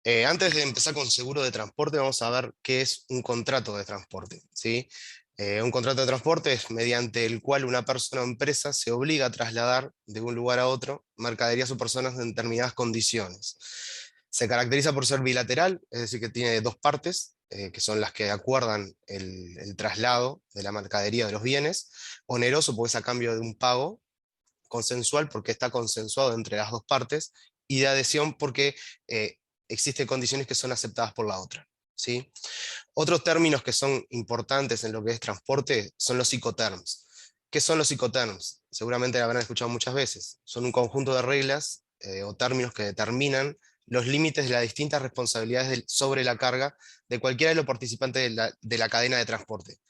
Antes de empezar con seguro de transporte, vamos a ver qué es un contrato de transporte, ¿sí? Un contrato de transporte es mediante el cual una persona o empresa se obliga a trasladar de un lugar a otro mercaderías o personas en determinadas condiciones. Se caracteriza por ser bilateral, es decir, que tiene dos partes, que son las que acuerdan el traslado de la mercadería o de los bienes. Oneroso, porque es a cambio de un pago. Consensual, porque está consensuado entre las dos partes. Y de adhesión, porque eh, existen condiciones que son aceptadas por la otra, ¿sí? Otros términos que son importantes en lo que es transporte son los Incoterms. ¿Qué son los Incoterms? Seguramente la habrán escuchado muchas veces. Son un conjunto de reglas o términos que determinan los límites de las distintas responsabilidades sobre la carga de cualquiera de los participantes de la cadena de transporte.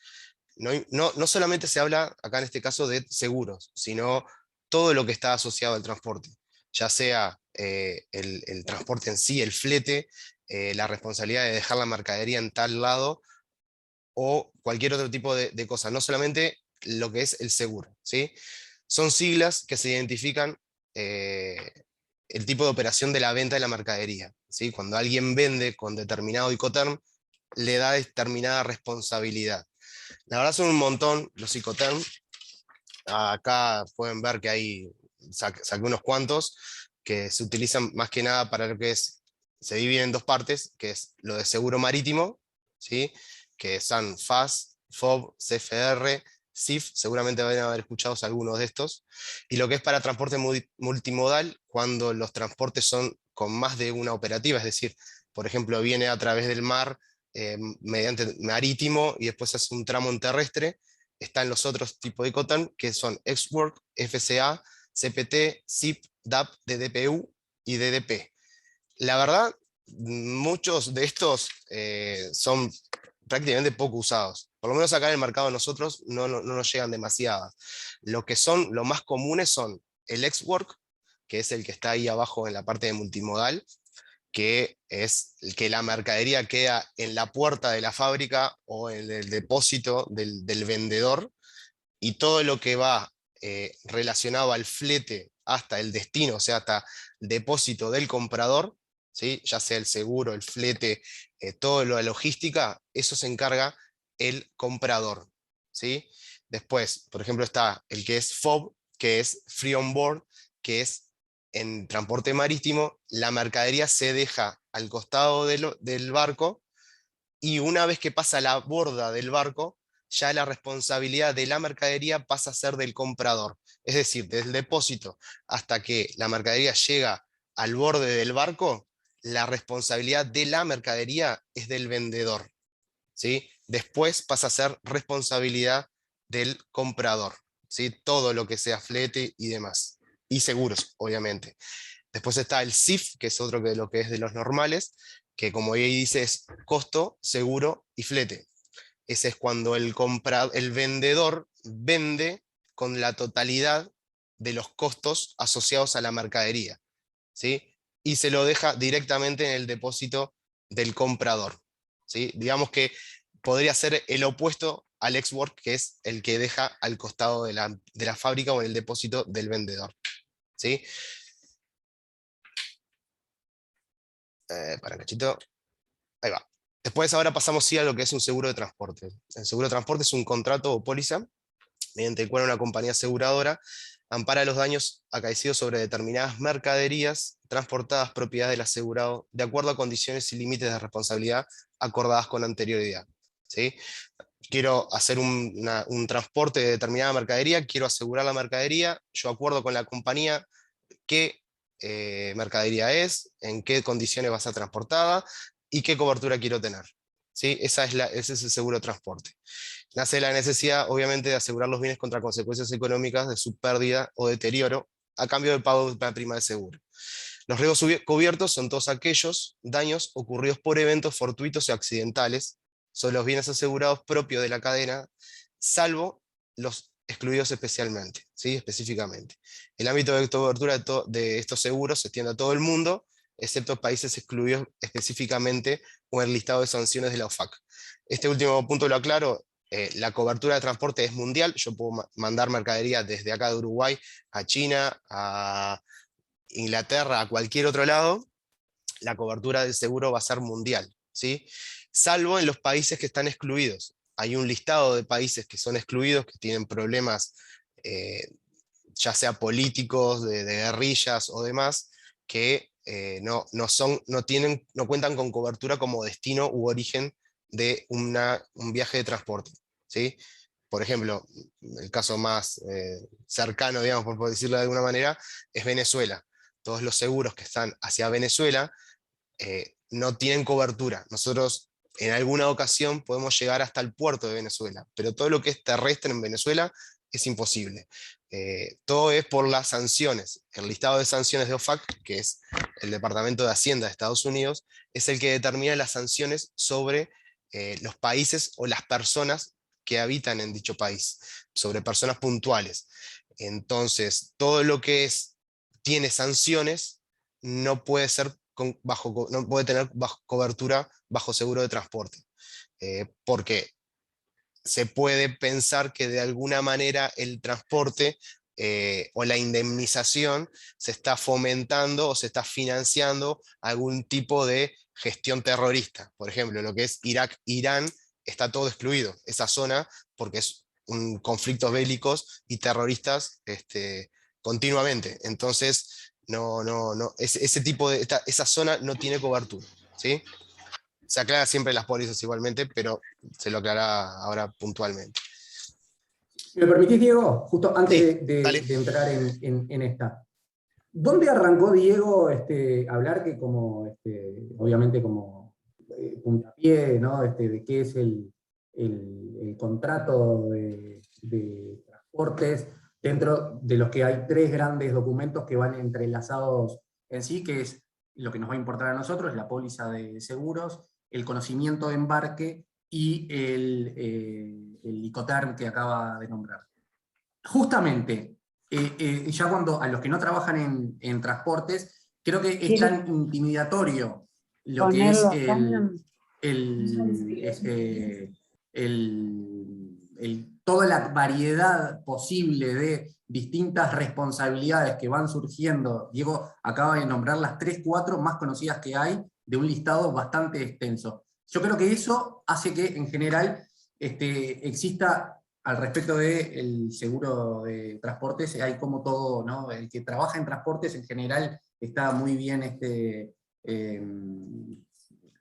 No solamente se habla acá en este caso de seguros, sino todo lo que está asociado al transporte, ya sea el transporte en sí, el flete, la responsabilidad de dejar la mercadería en tal lado o cualquier otro tipo de cosa, no solamente lo que es el seguro, ¿sí? Son siglas que se identifican eh, el tipo de operación de la venta de la mercadería, ¿sí? Cuando alguien vende con determinado Incoterm, le da determinada responsabilidad. La verdad son un montón los Incoterm. Acá pueden ver que saqué unos cuantos que se utilizan más que nada para lo que es, se dividen en dos partes, que es lo de seguro marítimo, ¿sí? Que son FAS, FOB, CFR, CIF, seguramente van a haber escuchado algunos de estos, y lo que es para transporte multimodal, cuando los transportes son con más de una operativa, es decir, por ejemplo, viene a través del mar mediante marítimo y después hace un tramo en terrestre. Están los otros tipos de ICOTAN, que son XWork, FCA, CPT, ZIP, DAP, DDPU y DDP. La verdad, muchos de estos son prácticamente poco usados. Por lo menos acá en el mercado de nosotros no nos llegan demasiadas. Lo que son, lo más comunes son el XWork, que es el que está ahí abajo en la parte de multimodal, que es que la mercadería queda en la puerta de la fábrica o en el depósito del vendedor, y todo lo que va relacionado al flete hasta el destino, o sea, hasta el depósito del comprador, ¿sí? Ya sea el seguro, el flete, todo lo de logística, eso se encarga el comprador, ¿sí? Después, por ejemplo, está el que es FOB, que es Free On Board, que es en transporte marítimo, la mercadería se deja al costado del barco, y una vez que pasa la borda del barco, ya la responsabilidad de la mercadería pasa a ser del comprador. Es decir, desde el depósito hasta que la mercadería llega al borde del barco, la responsabilidad de la mercadería es del vendedor, ¿sí? Después pasa a ser responsabilidad del comprador, ¿sí? Todo lo que sea flete y demás. Y seguros, obviamente. Después está el CIF, que es otro de lo que es de los normales, que como ahí dice es costo, seguro y flete. Ese es cuando el vendedor vende con la totalidad de los costos asociados a la mercadería, ¿sí? Y se lo deja directamente en el depósito del comprador, ¿sí? Digamos que podría ser el opuesto al ex-work, que es el que deja al costado de la fábrica o en el depósito del vendedor, ¿sí? Para cachito. Ahí va. Después ahora pasamos sí a lo que es un seguro de transporte. El seguro de transporte es un contrato o póliza mediante el cual una compañía aseguradora ampara los daños acaecidos sobre determinadas mercaderías transportadas propiedad del asegurado de acuerdo a condiciones y límites de responsabilidad acordadas con anterioridad, ¿sí? Quiero hacer un transporte de determinada mercadería, quiero asegurar la mercadería, yo acuerdo con la compañía qué mercadería es, en qué condiciones va a ser transportada y qué cobertura quiero tener, ¿sí? Ese es el seguro de transporte. Nace la necesidad, obviamente, de asegurar los bienes contra consecuencias económicas de su pérdida o deterioro a cambio del pago de una prima de seguro. Los riesgos cubiertos son todos aquellos daños ocurridos por eventos fortuitos y accidentales sobre los bienes asegurados propios de la cadena, salvo los excluidos especialmente, ¿sí? Específicamente. El ámbito de cobertura de estos seguros se extiende a todo el mundo, excepto países excluidos específicamente o el listado de sanciones de la OFAC. Este último punto lo aclaro. La cobertura de transporte es mundial. Yo puedo mandar mercadería desde acá de Uruguay a China, a Inglaterra, a cualquier otro lado, la cobertura del seguro va a ser mundial, ¿sí? Salvo en los países que están excluidos. Hay un listado de países que son excluidos, que tienen problemas, eh, ya sea políticos, de guerrillas o demás, que no cuentan con cobertura como destino u origen de un viaje de transporte, ¿sí? Por ejemplo, el caso más cercano, digamos, por decirlo de alguna manera, es Venezuela. Todos los seguros que están hacia Venezuela no tienen cobertura. Nosotros en alguna ocasión podemos llegar hasta el puerto de Venezuela, pero todo lo que es terrestre en Venezuela es imposible. Todo es por las sanciones. El listado de sanciones de OFAC, que es el Departamento de Hacienda de Estados Unidos, es el que determina las sanciones sobre los países o las personas que habitan en dicho país, sobre personas puntuales. Entonces, todo lo que tiene sanciones no puede ser no puede tener cobertura bajo seguro de transporte, porque se puede pensar que de alguna manera el transporte o la indemnización se está fomentando o se está financiando algún tipo de gestión terrorista. Por ejemplo, lo que es Irak, Irán, está todo excluido, esa zona, porque es un conflictos bélicos y terroristas continuamente. Entonces, ese tipo esa zona no tiene cobertura, ¿sí? Se aclara siempre las pólizas igualmente, pero se lo aclara ahora puntualmente. ¿Me lo permitís, Diego? Justo antes Sí, dale. de entrar en esta. ¿Dónde arrancó Diego a hablar que como, obviamente como puntapié, ¿no? De qué es el contrato de transportes, dentro de los que hay tres grandes documentos que van entrelazados en sí, que es lo que nos va a importar a nosotros, la póliza de seguros, el conocimiento de embarque y el Icoterm que acaba de nombrar. Justamente, ya cuando a los que no trabajan en transportes, creo que es tan intimidatorio lo que es toda la variedad posible de distintas responsabilidades que van surgiendo. Diego acaba de nombrar las 3, 4 más conocidas que hay, de un listado bastante extenso. Yo creo que eso hace que en general exista, al respecto del seguro de transportes, hay como todo, ¿no? El que trabaja en transportes en general está muy bien eh,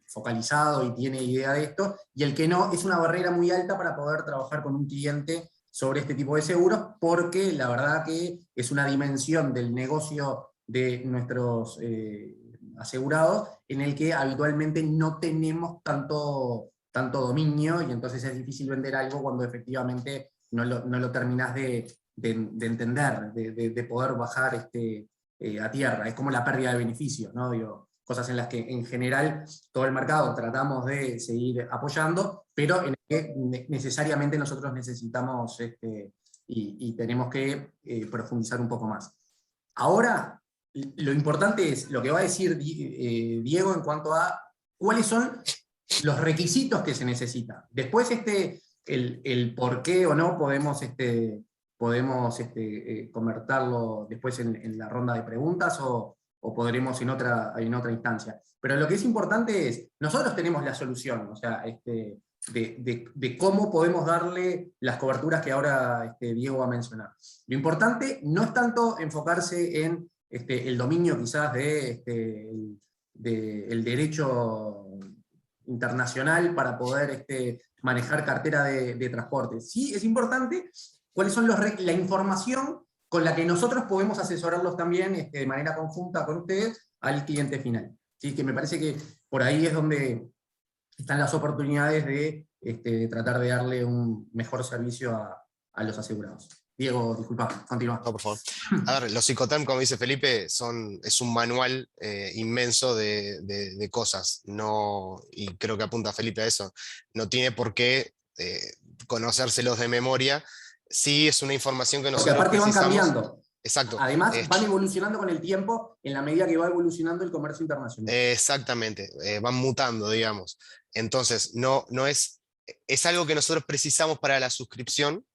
focalizado y tiene idea de esto, y el que no, es una barrera muy alta para poder trabajar con un cliente sobre este tipo de seguros, porque la verdad que es una dimensión del negocio de nuestros asegurados en el que habitualmente no tenemos tanto dominio, y entonces es difícil vender algo cuando efectivamente no lo terminás de entender, de poder bajar a tierra. Es como la pérdida de beneficios, ¿no? Digo, cosas en las que en general todo el mercado tratamos de seguir apoyando, pero en el que necesariamente nosotros necesitamos y tenemos que profundizar un poco más. Ahora, lo importante es lo que va a decir Diego en cuanto a cuáles son los requisitos que se necesitan. Después el por qué o no podemos convertirlo después en la ronda de preguntas o podremos en otra instancia. Pero lo que es importante es, nosotros tenemos la solución, o sea, de cómo podemos darle las coberturas que ahora Diego va a mencionar. Lo importante no es tanto enfocarse en el dominio quizás el derecho internacional para poder manejar cartera de transporte. Sí, es importante cuáles son la información con la que nosotros podemos asesorarlos también de manera conjunta con ustedes al cliente final. ¿Sí? Que me parece que por ahí es donde están las oportunidades de tratar de darle un mejor servicio a los asegurados. Diego, disculpa, continúa. No, por favor. A ver, los Psicoterm, como dice Felipe, es un manual inmenso de cosas, y creo que apunta Felipe a eso. No tiene por qué conocérselos de memoria. Sí, es una información que Porque nosotros aparte van precisamos. cambiando. Exacto. Además, van evolucionando con el tiempo en la medida que va evolucionando el comercio internacional. Exactamente, van mutando, digamos. Entonces, es algo que nosotros precisamos para la suscripción.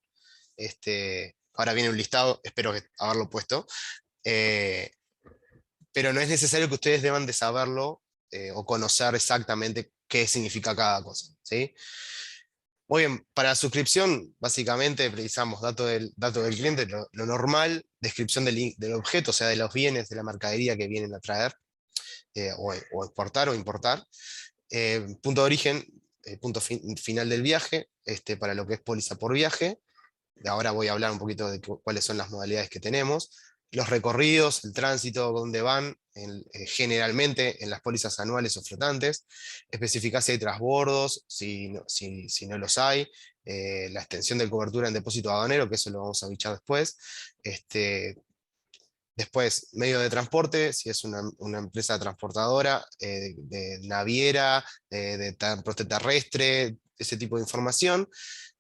Ahora viene un listado, espero haberlo puesto, pero no es necesario que ustedes deban de saberlo o conocer exactamente qué significa cada cosa, ¿sí? Muy bien, para la suscripción, básicamente precisamos dato del cliente, lo normal, descripción del objeto, o sea, de los bienes, de la mercadería que vienen a traer, o exportar o importar. Punto de origen, final del viaje, para lo que es póliza por viaje. Ahora voy a hablar un poquito de cuáles son las modalidades que tenemos. Los recorridos, el tránsito, dónde van, generalmente en las pólizas anuales o flotantes. Especificar si hay transbordos, si no los hay. La extensión de cobertura en depósito aduanero, que eso lo vamos a bichar después. Después, medio de transporte, si es una empresa transportadora, de naviera, de transporte terrestre, ese tipo de información.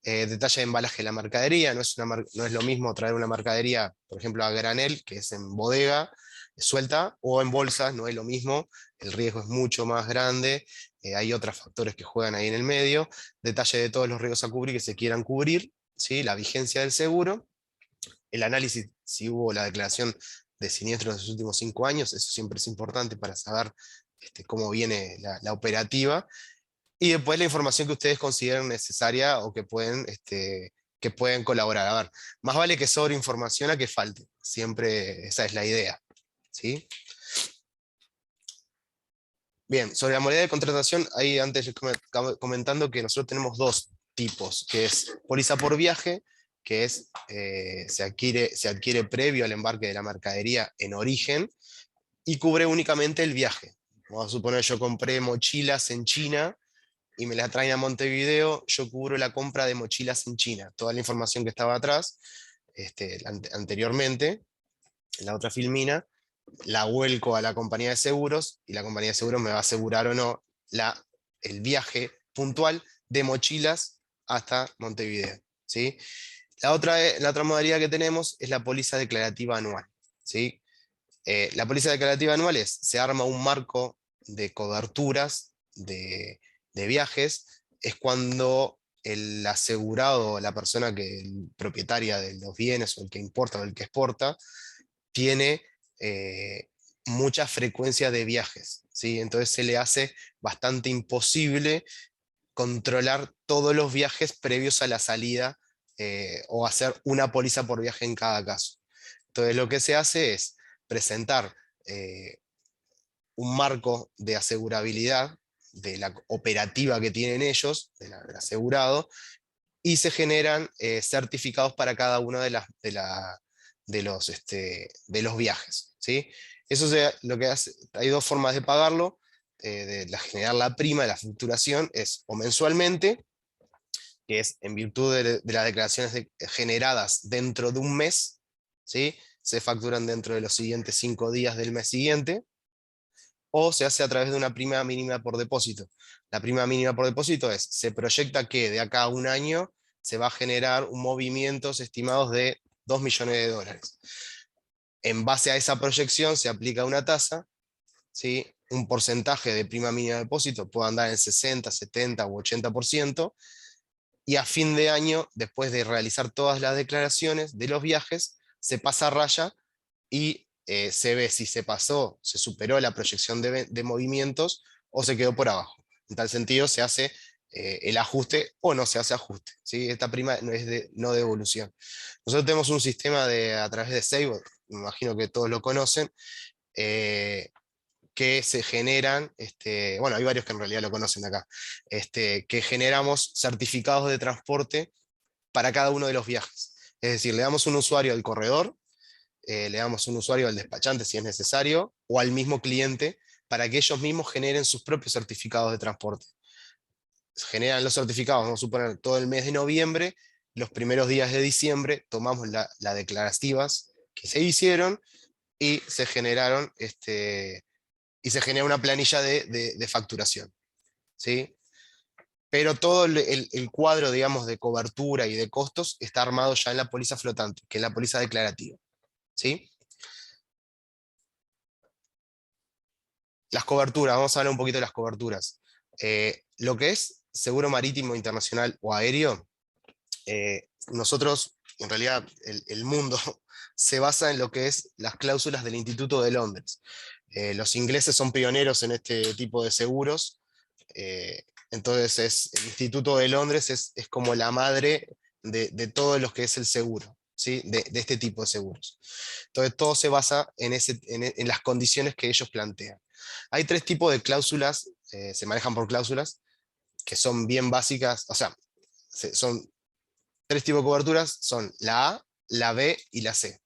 Detalle de embalaje de la mercadería, no es lo mismo traer una mercadería, por ejemplo, a granel, que es en bodega, suelta, o en bolsas, no es lo mismo, el riesgo es mucho más grande, hay otros factores que juegan ahí en el medio. Detalle de todos los riesgos a cubrir que se quieran cubrir, ¿sí? La vigencia del seguro, el análisis, si hubo la declaración de siniestros de los últimos 5 años, eso siempre es importante para saber cómo viene la operativa, y después la información que ustedes consideren necesaria o que pueden colaborar. A ver, más vale que sobre información a que falte, siempre esa es la idea, ¿sí? Bien, sobre la modalidad de contratación, ahí antes les comentando que nosotros tenemos dos tipos, que es póliza por viaje, que se adquiere previo al embarque de la mercadería en origen, y cubre únicamente el viaje. Vamos a suponer yo compré mochilas en China y me las traen a Montevideo, yo cubro la compra de mochilas en China. Toda la información que estaba atrás, anteriormente, en la otra filmina, la vuelco a la compañía de seguros, y la compañía de seguros me va a asegurar o no el viaje puntual de mochilas hasta Montevideo, ¿sí? La otra modalidad que tenemos es la póliza declarativa anual, ¿sí? La póliza declarativa anual se arma un marco de coberturas de viajes, es cuando el asegurado, la persona propietaria de los bienes, o el que importa o el que exporta, tiene eh, mucha frecuencia de viajes, ¿sí? Entonces se le hace bastante imposible controlar todos los viajes previos a la salida, o hacer una póliza por viaje en cada caso. Entonces lo que se hace es presentar eh, un marco de asegurabilidad de la operativa que tienen ellos, del asegurado, y se generan certificados para cada uno de los viajes, ¿sí? Lo que hace, hay dos formas de pagarlo, generar la prima de la facturación, es o mensualmente, que es en virtud de las declaraciones generadas dentro de un mes, ¿sí? Se facturan dentro de los siguientes 5 días del mes siguiente, o se hace a través de una prima mínima por depósito. La prima mínima por depósito se proyecta que de acá a un año se va a generar un movimientos estimados de 2 millones de dólares. En base a esa proyección se aplica una tasa, ¿sí? Un porcentaje de prima mínima de depósito puede andar en 60, 70 u 80%, y a fin de año, después de realizar todas las declaraciones de los viajes, se pasa a raya y se ve si se pasó, se superó la proyección de movimientos, o se quedó por abajo. En tal sentido se hace el ajuste o no se hace ajuste, ¿sí? Esta prima no es de no devolución. Nosotros tenemos un sistema a través de Seibo, me imagino que todos lo conocen, eh, que se generan, bueno, hay varios que en realidad lo conocen acá, que generamos certificados de transporte para cada uno de los viajes. Es decir, le damos un usuario al corredor, le damos un usuario al despachante si es necesario, o al mismo cliente, para que ellos mismos generen sus propios certificados de transporte. Generan los certificados, vamos a suponer, todo el mes de noviembre, los primeros días de diciembre, tomamos las declarativas que se hicieron, y se generaron, y se genera una planilla de facturación, ¿sí? Pero todo el cuadro, digamos, de cobertura y de costos está armado ya en la póliza flotante, que es la póliza declarativa, ¿sí? Las coberturas, vamos a hablar un poquito de las coberturas. Lo que es seguro marítimo internacional o aéreo, nosotros, en realidad, el mundo se basa en lo que es las cláusulas del Instituto de Londres. Los ingleses son pioneros en este tipo de seguros. Entonces el Instituto de Londres es como la madre de todos los que es el seguro, ¿sí? De este tipo de seguros. Entonces todo se basa en las condiciones que ellos plantean. Hay tres tipos de cláusulas, se manejan por cláusulas, que son bien básicas, o sea, son tres tipos de coberturas, son la A, la B y la C.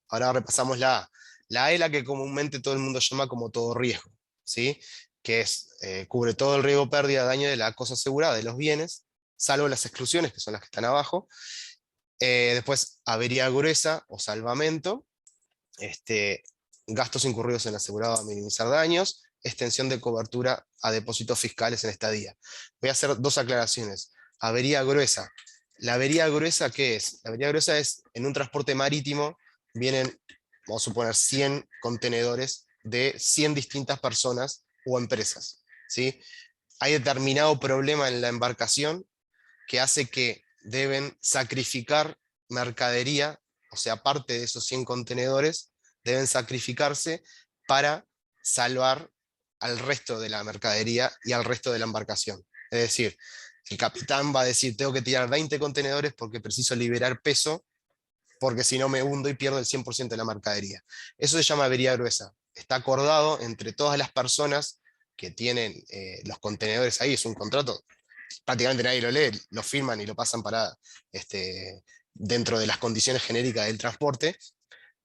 Ahora repasamos la A. La A es la que comúnmente todo el mundo llama como todo riesgo, ¿sí? Que cubre todo el riesgo, pérdida, daño de la cosa asegurada, de los bienes, salvo las exclusiones, que son las que están abajo. Después, avería gruesa o salvamento, gastos incurridos en el asegurado a minimizar daños, extensión de cobertura a depósitos fiscales en estadía. Voy a hacer dos aclaraciones. Avería gruesa. ¿La avería gruesa qué es? La avería gruesa es en un transporte marítimo, vienen, vamos a suponer, 100 contenedores de 100 distintas personas o empresas, ¿sí? Hay determinado problema en la embarcación que hace que deben sacrificar mercadería, o sea, parte de esos 100 contenedores, deben sacrificarse para salvar al resto de la mercadería y al resto de la embarcación. Es decir, el capitán va a decir, tengo que tirar 20 contenedores porque preciso liberar peso, porque si no me hundo y pierdo el 100% de la mercadería. Eso se llama avería gruesa. Está acordado entre todas las personas que tienen los contenedores ahí, es un contrato, prácticamente nadie lo lee, lo firman y lo pasan para dentro de las condiciones genéricas del transporte,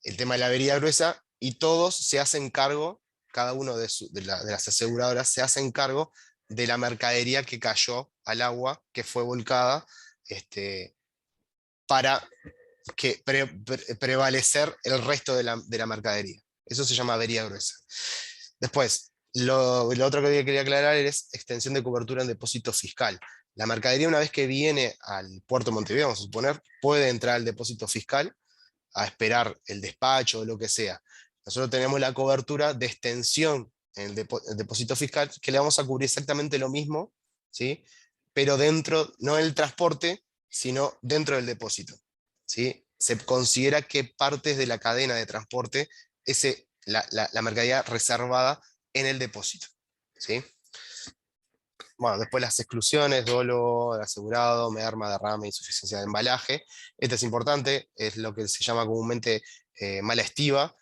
el tema de la avería gruesa, y todos se hacen cargo, cada uno de las aseguradoras se hacen cargo de la mercadería que cayó al agua, que fue volcada, para prevalecer el resto de la mercadería. Eso se llama avería gruesa. Después, lo otro que quería aclarar es extensión de cobertura en depósito fiscal. La mercadería, una vez que viene al puerto de Montevideo, vamos a suponer, puede entrar al depósito fiscal a esperar el despacho o lo que sea. Nosotros tenemos la cobertura de extensión en el depósito fiscal, que le vamos a cubrir exactamente lo mismo, ¿sí? Pero dentro, no del transporte, sino dentro del depósito, ¿sí? Se considera que partes de la cadena de transporte la mercadería reservada en el depósito, ¿sí? Bueno, después las exclusiones, dolo, asegurado, merma, derrame, insuficiencia de embalaje. Este es importante, es lo que se llama comúnmente mala estiva.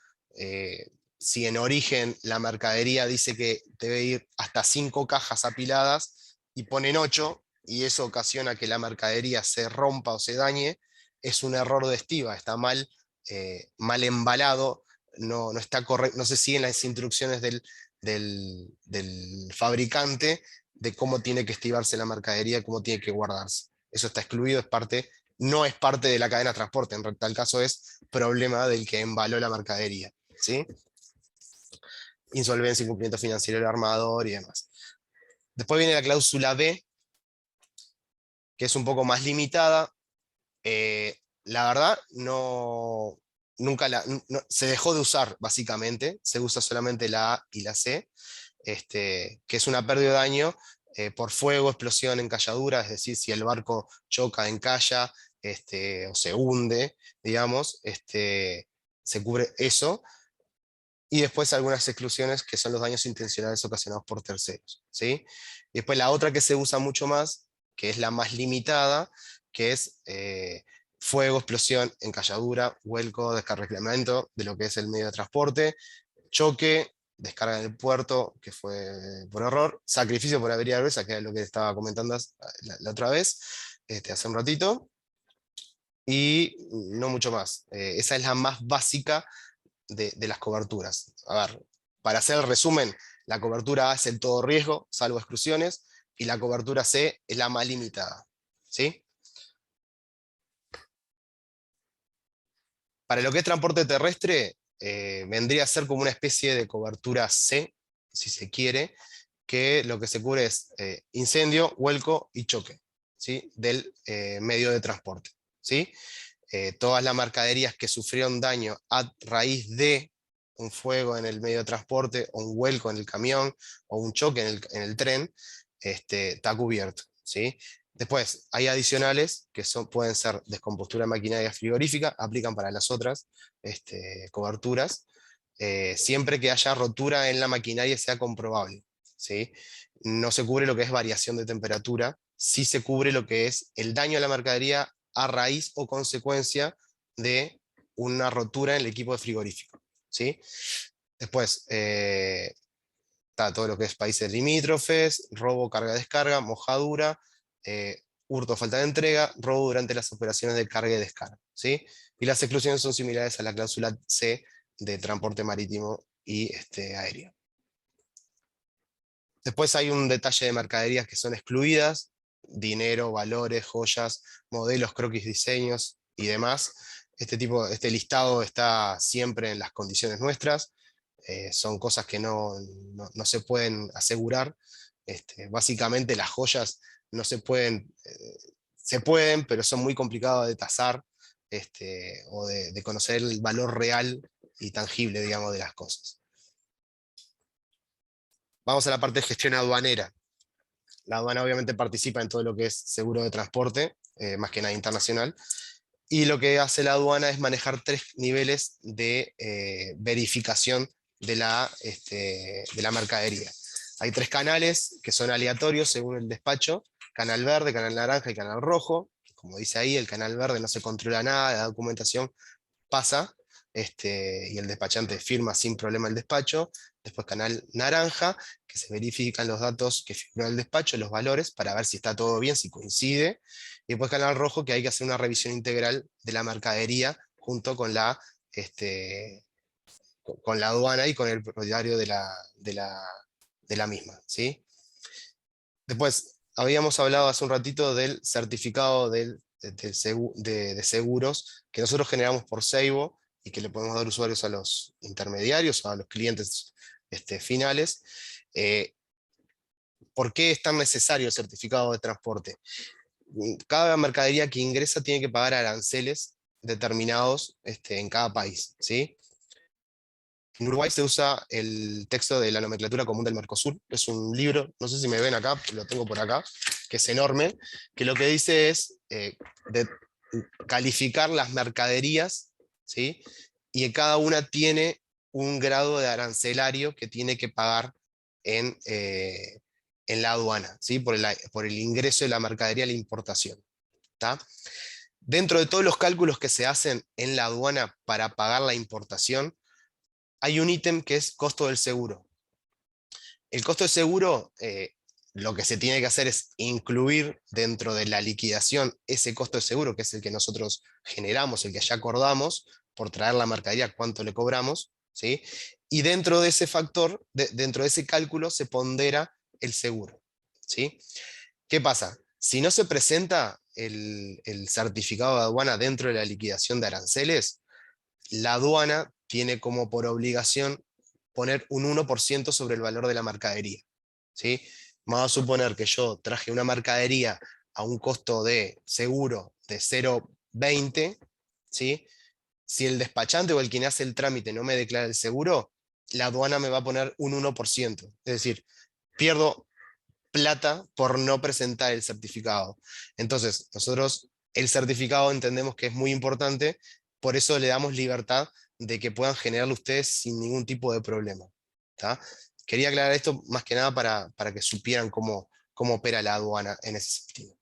Si en origen la mercadería dice que debe ir hasta 5 cajas apiladas y ponen 8, y eso ocasiona que la mercadería se rompa o se dañe, es un error de estiva, está mal embalado, no está correcto, no se siguen las instrucciones del fabricante de cómo tiene que estibarse la mercadería, cómo tiene que guardarse. Eso está excluido, no es parte de la cadena de transporte, en tal caso es problema del que embaló la mercadería, ¿sí? Insolvencia, incumplimiento financiero del armador y demás. Después viene la cláusula B, que es un poco más limitada. La verdad, nunca se dejó de usar, básicamente, se usa solamente la A y la C, que es una pérdida de daño por fuego, explosión, encalladura, es decir, si el barco choca, encalla, o se hunde, digamos, se cubre eso, y después algunas exclusiones que son los daños intencionales ocasionados por terceros, ¿sí? Y después la otra que se usa mucho más, que es la más limitada, que es fuego, explosión, encalladura, vuelco, descarrilamiento de lo que es el medio de transporte, choque, descarga en el puerto, que fue por error, sacrificio por avería gruesa, que es lo que estaba comentando la otra vez, hace un ratito, y no mucho más. Esa es la más básica de las coberturas. A ver, para hacer el resumen, la cobertura A es el todo riesgo, salvo exclusiones, y la cobertura C es la más limitada, ¿sí? Para lo que es transporte terrestre, vendría a ser como una especie de cobertura C, si se quiere, que lo que se cubre es incendio, vuelco y choque, ¿sí? Del medio de transporte, ¿sí? Todas las mercaderías que sufrieron daño a raíz de un fuego en el medio de transporte, o un vuelco en el camión, o un choque en el tren, está cubierto, ¿sí? Después, hay adicionales que pueden ser descompostura de maquinaria frigorífica, aplican para las otras coberturas, siempre que haya rotura en la maquinaria sea comprobable, ¿sí? No se cubre lo que es variación de temperatura, sí se cubre lo que es el daño a la mercadería a raíz o consecuencia de una rotura en el equipo de frigorífico, ¿sí? Después, está todo lo que es países limítrofes, robo, carga-descarga, mojadura, hurto, falta de entrega, robo durante las operaciones de carga y descarga, ¿sí? Y las exclusiones son similares a la cláusula C de transporte marítimo y aéreo. Después hay un detalle de mercaderías que son excluidas: dinero, valores, joyas, modelos, croquis, diseños y demás. Este listado está siempre en las condiciones nuestras. Son cosas que no se pueden asegurar. Básicamente las joyas no se pueden, pero son muy complicadas de tasar, o de conocer el valor real y tangible, digamos, de las cosas. Vamos a la parte de gestión aduanera. La aduana obviamente participa en todo lo que es seguro de transporte, más que nada internacional, y lo que hace la aduana es manejar 3 niveles de verificación de la mercadería. Hay 3 canales que son aleatorios según el despacho: canal verde, canal naranja y canal rojo. Como dice ahí, el canal verde no se controla nada, la documentación pasa, y el despachante firma sin problema el despacho. Después canal naranja, que se verifican los datos que figuró el despacho, los valores, para ver si está todo bien, si coincide. Y después canal rojo, que hay que hacer una revisión integral de la mercadería junto con la aduana y con el propietario de la misma, ¿sí? Después, habíamos hablado hace un ratito del certificado de seguros que nosotros generamos por Seibo y que le podemos dar usuarios a los intermediarios o a los clientes finales. ¿Por qué es tan necesario el certificado de transporte? Cada mercadería que ingresa tiene que pagar aranceles determinados en cada país, ¿sí? En Uruguay se usa el texto de la nomenclatura común del Mercosur. Es un libro, no sé si me ven acá, lo tengo por acá, que es enorme, que lo que dice es calificar las mercaderías, ¿sí? Y cada una tiene un grado de arancelario que tiene que pagar en la aduana, ¿sí? Por el ingreso de la mercadería a la importación. ¿Tá? Dentro de todos los cálculos que se hacen en la aduana para pagar la importación, hay un ítem que es costo del seguro. El costo del seguro, lo que se tiene que hacer es incluir dentro de la liquidación ese costo de seguro, que es el que nosotros generamos, el que ya acordamos, por traer la mercadería, cuánto le cobramos, ¿sí? Y dentro de ese factor, dentro de ese cálculo, se pondera el seguro, ¿sí? ¿Qué pasa? Si no se presenta el certificado de aduana dentro de la liquidación de aranceles, la aduana tiene como por obligación poner un 1% sobre el valor de la mercadería, ¿sí? Vamos a suponer que yo traje una mercadería a un costo de seguro de 0,20, ¿sí? Si el despachante o el quien hace el trámite no me declara el seguro, la aduana me va a poner un 1%. Es decir, pierdo plata por no presentar el certificado. Entonces, nosotros el certificado entendemos que es muy importante, por eso le damos libertad de que puedan generarlo ustedes sin ningún tipo de problema. ¿Tá? Quería aclarar esto más que nada para que supieran cómo opera la aduana en ese sentido.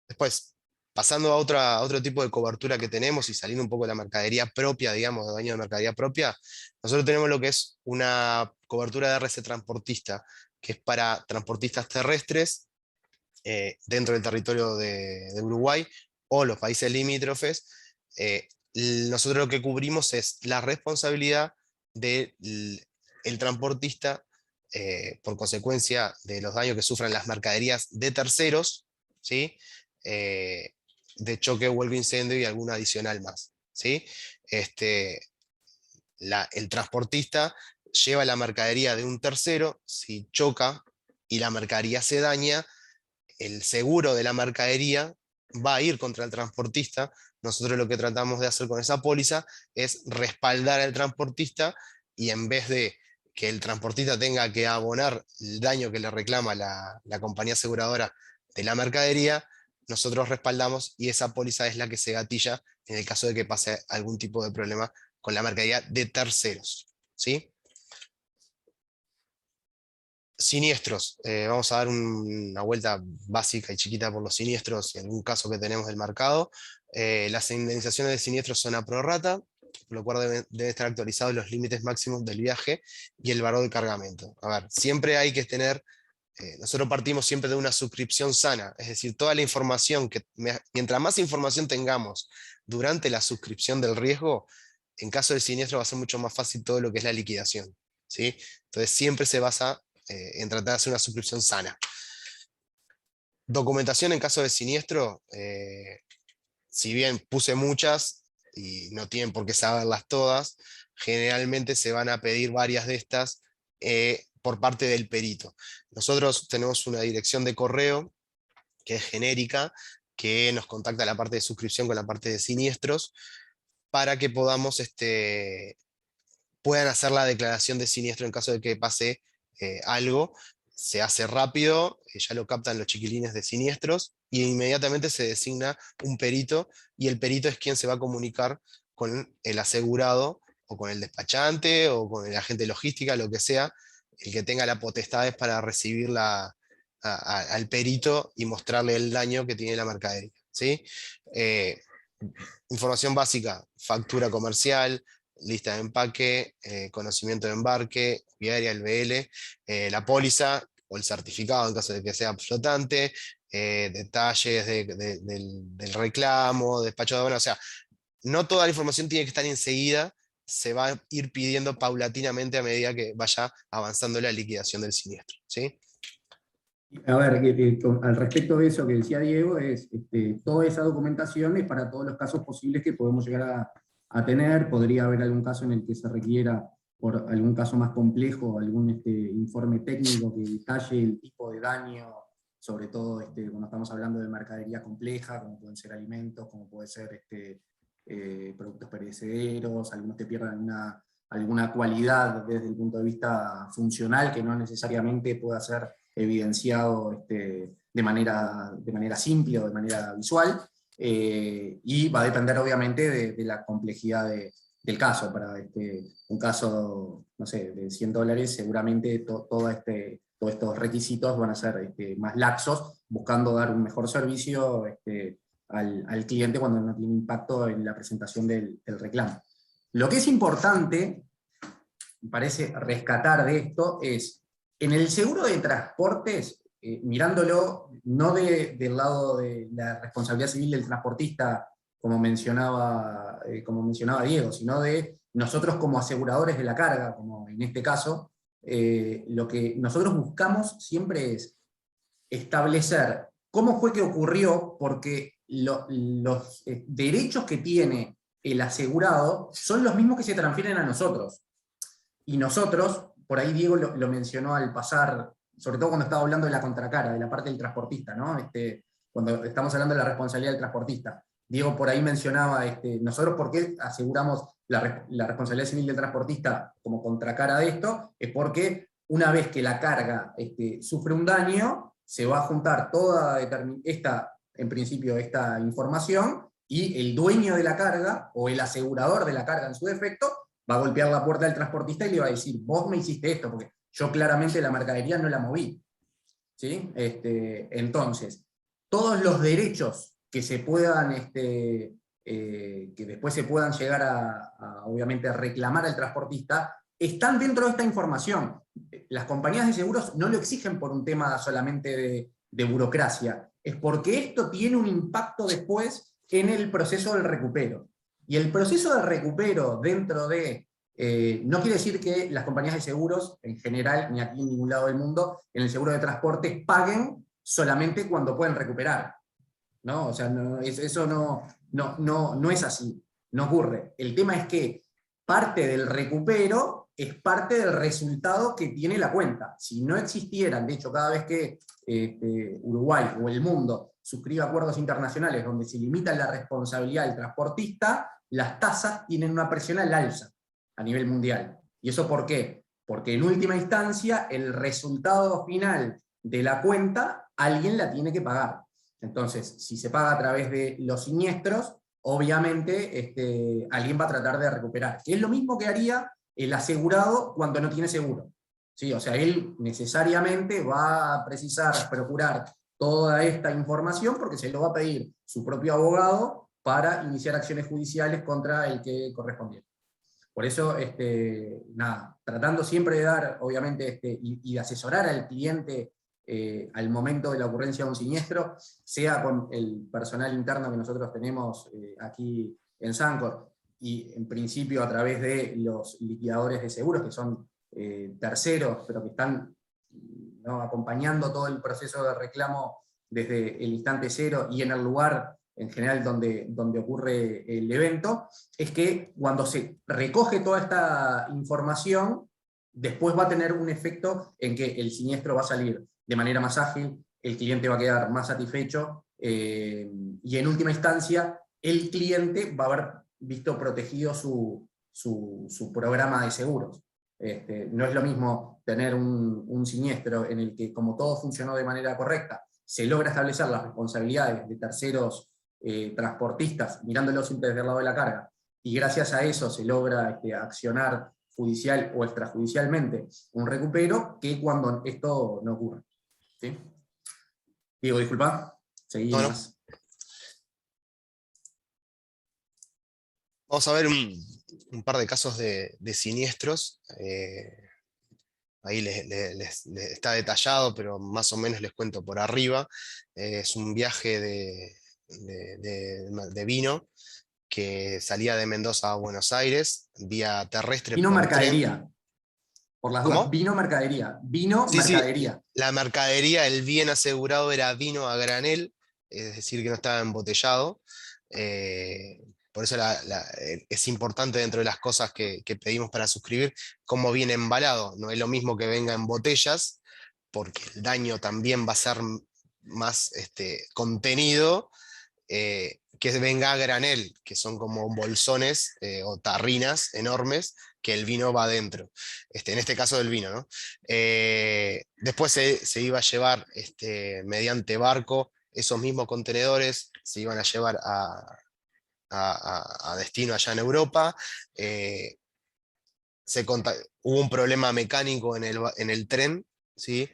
Después, pasando a otro tipo de cobertura que tenemos y saliendo un poco de la mercadería propia, digamos, de daño de mercadería propia, nosotros tenemos lo que es una cobertura de RC transportista, que es para transportistas terrestres dentro del territorio de Uruguay o los países limítrofes. Nosotros lo que cubrimos es la responsabilidad del el transportista por consecuencia de los daños que sufran las mercaderías de terceros, ¿sí? Eh, de choque, huelga, incendio y alguna adicional más, ¿sí? El transportista lleva la mercadería de un tercero. Si choca y la mercadería se daña, el seguro de la mercadería va a ir contra el transportista. Nosotros lo que tratamos de hacer con esa póliza es respaldar al transportista, y en vez de que el transportista tenga que abonar el daño que le reclama la compañía aseguradora de la mercadería, nosotros respaldamos, y esa póliza es la que se gatilla en el caso de que pase algún tipo de problema con la mercadería de terceros, ¿sí? Siniestros, vamos a dar una vuelta básica y chiquita por los siniestros, en un caso que tenemos del mercado. Las indemnizaciones de siniestros son a prorrata, por lo cual deben estar actualizados los límites máximos del viaje y el valor de cargamento. A ver, siempre hay que tener, nosotros partimos siempre de una suscripción sana, es decir, toda la información, mientras más información tengamos durante la suscripción del riesgo, en caso de siniestro va a ser mucho más fácil todo lo que es la liquidación, ¿sí? Entonces siempre se basa en tratar de hacer una suscripción sana. Documentación en caso de siniestro, si bien puse muchas y no tienen por qué saberlas todas, generalmente se van a pedir varias de estas por parte del perito. Nosotros tenemos una dirección de correo que es genérica, que nos contacta la parte de suscripción con la parte de siniestros, para que podamos, puedan hacer la declaración de siniestro en caso de que pase algo. Se hace rápido, ya lo captan los chiquilines de siniestros, y inmediatamente se designa un perito, y el perito es quien se va a comunicar con el asegurado, o con el despachante, o con el agente de logística, lo que sea, el que tenga la potestad es para recibir al perito y mostrarle el daño que tiene la mercadería, ¿sí? Información básica: factura comercial, lista de empaque, conocimiento de embarque, viaria, el BL, la póliza o el certificado en caso de que sea flotante, detalles del reclamo, despacho de aduana. O sea, no toda la información tiene que estar enseguida, se va a ir pidiendo paulatinamente a medida que vaya avanzando la liquidación del siniestro, ¿sí? A ver, al respecto de eso que decía Diego, toda esa documentación es para todos los casos posibles que podemos llegar a tener. Podría haber algún caso en el que se requiera, por algún caso más complejo, algún informe técnico que detalle el tipo de daño, sobre todo cuando estamos hablando de mercadería compleja, como pueden ser alimentos, como puede ser productos perecederos, algunos que pierdan alguna cualidad desde el punto de vista funcional, que no necesariamente pueda ser evidenciado de manera simple o de manera visual, y va a depender obviamente de la complejidad del caso. Para un caso, no sé, de $100, seguramente todos estos requisitos van a ser más laxos, buscando dar un mejor servicio al cliente cuando no tiene impacto en la presentación del reclamo. Lo que es importante, me parece, rescatar de esto es, en el seguro de transportes, mirándolo no del lado de la responsabilidad civil del transportista, como mencionaba Diego, sino de nosotros como aseguradores de la carga, como en este caso, lo que nosotros buscamos siempre es establecer cómo fue que ocurrió, porque los derechos que tiene el asegurado son los mismos que se transfieren a nosotros. Y nosotros, por ahí Diego lo mencionó al pasar, sobre todo cuando estaba hablando de la contracara, de la parte del transportista, ¿no? Cuando estamos hablando de la responsabilidad del transportista. Diego por ahí mencionaba, nosotros por qué aseguramos la responsabilidad civil del transportista como contracara de esto, es porque una vez que la carga sufre un daño, se va a juntar toda en principio esta información, y el dueño de la carga, o el asegurador de la carga en su defecto, va a golpear la puerta del transportista y le va a decir: vos me hiciste esto, porque yo claramente la mercadería no la moví. ¿Sí? Entonces, todos los derechos que se puedan, que después se puedan llegar obviamente, a reclamar al transportista, están dentro de esta información. Las compañías de seguros no lo exigen por un tema solamente de burocracia, es porque esto tiene un impacto después en el proceso del recupero. Y el proceso de recupero dentro de, no quiere decir que las compañías de seguros, en general, ni aquí en ningún lado del mundo, en el seguro de transporte, paguen solamente cuando pueden recuperar, ¿no? O sea, eso no es así, no ocurre. El tema es que parte del recupero es parte del resultado que tiene la cuenta. Si no existieran, de hecho, cada vez que Uruguay o el mundo suscribe acuerdos internacionales donde se limita la responsabilidad del transportista, las tasas tienen una presión al alza a nivel mundial. ¿Y eso por qué? Porque en última instancia el resultado final de la cuenta alguien la tiene que pagar. Entonces, si se paga a través de los siniestros, obviamente alguien va a tratar de recuperar. Es lo mismo que haría el asegurado cuando no tiene seguro. ¿Sí? O sea, él necesariamente va a precisar procurar toda esta información porque se lo va a pedir su propio abogado para iniciar acciones judiciales contra el que correspondiera. Por eso, nada, tratando siempre de dar, obviamente, y de asesorar al cliente al momento de la ocurrencia de un siniestro, sea con el personal interno que nosotros tenemos aquí en Sancor, y en principio a través de los liquidadores de seguros, que son terceros, pero que están, ¿no?, acompañando todo el proceso de reclamo desde el instante cero y en el lugar en general donde ocurre el evento, es que cuando se recoge toda esta información, después va a tener un efecto en que el siniestro va a salir de manera más ágil, el cliente va a quedar más satisfecho, y en última instancia el cliente va a haber visto protegido su programa de seguros. No es lo mismo tener un siniestro en el que, como todo funcionó de manera correcta, se logra establecer las responsabilidades de terceros transportistas, mirándolo siempre desde el lado de la carga, y gracias a eso se logra accionar judicial o extrajudicialmente un recupero, que cuando esto no ocurre. ¿Sí? Diego, disculpa, seguí No, no. más. Vamos a ver un par de casos de siniestros. Ahí les está detallado, pero más o menos les cuento por arriba. Es un viaje de vino que salía de Mendoza a Buenos Aires, vía terrestre Vino por tren. mercadería, por las dudas, ¿Cómo? vino mercadería, vino Sí, sí, mercadería. la mercadería, el bien asegurado era vino a granel, es decir, que no estaba embotellado. Eh, por eso es importante, dentro de las cosas que pedimos para suscribir, cómo viene embalado. No es lo mismo que venga en botellas, porque el daño también va a ser más contenido, que venga a granel, que son como bolsones o tarrinas enormes que el vino va adentro. En este caso del vino, ¿no? Después se iba a llevar mediante barco esos mismos contenedores, se iban a llevar a destino allá en Europa. eh, Hubo un problema mecánico en el tren, ¿sí?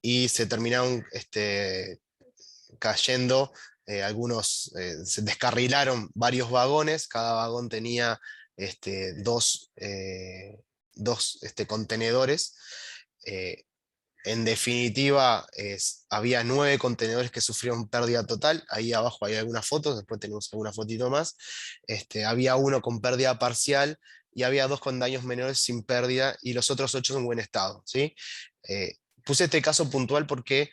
Y se terminaron cayendo se descarrilaron varios vagones, cada vagón tenía dos contenedores. eh, en definitiva, había 9 contenedores que sufrieron pérdida total. Ahí abajo hay algunas fotos, después tenemos alguna fotito más. Había uno con pérdida parcial y había 2 con daños menores sin pérdida, y los otros 8 en buen estado, ¿sí? Eh, Puse este caso puntual porque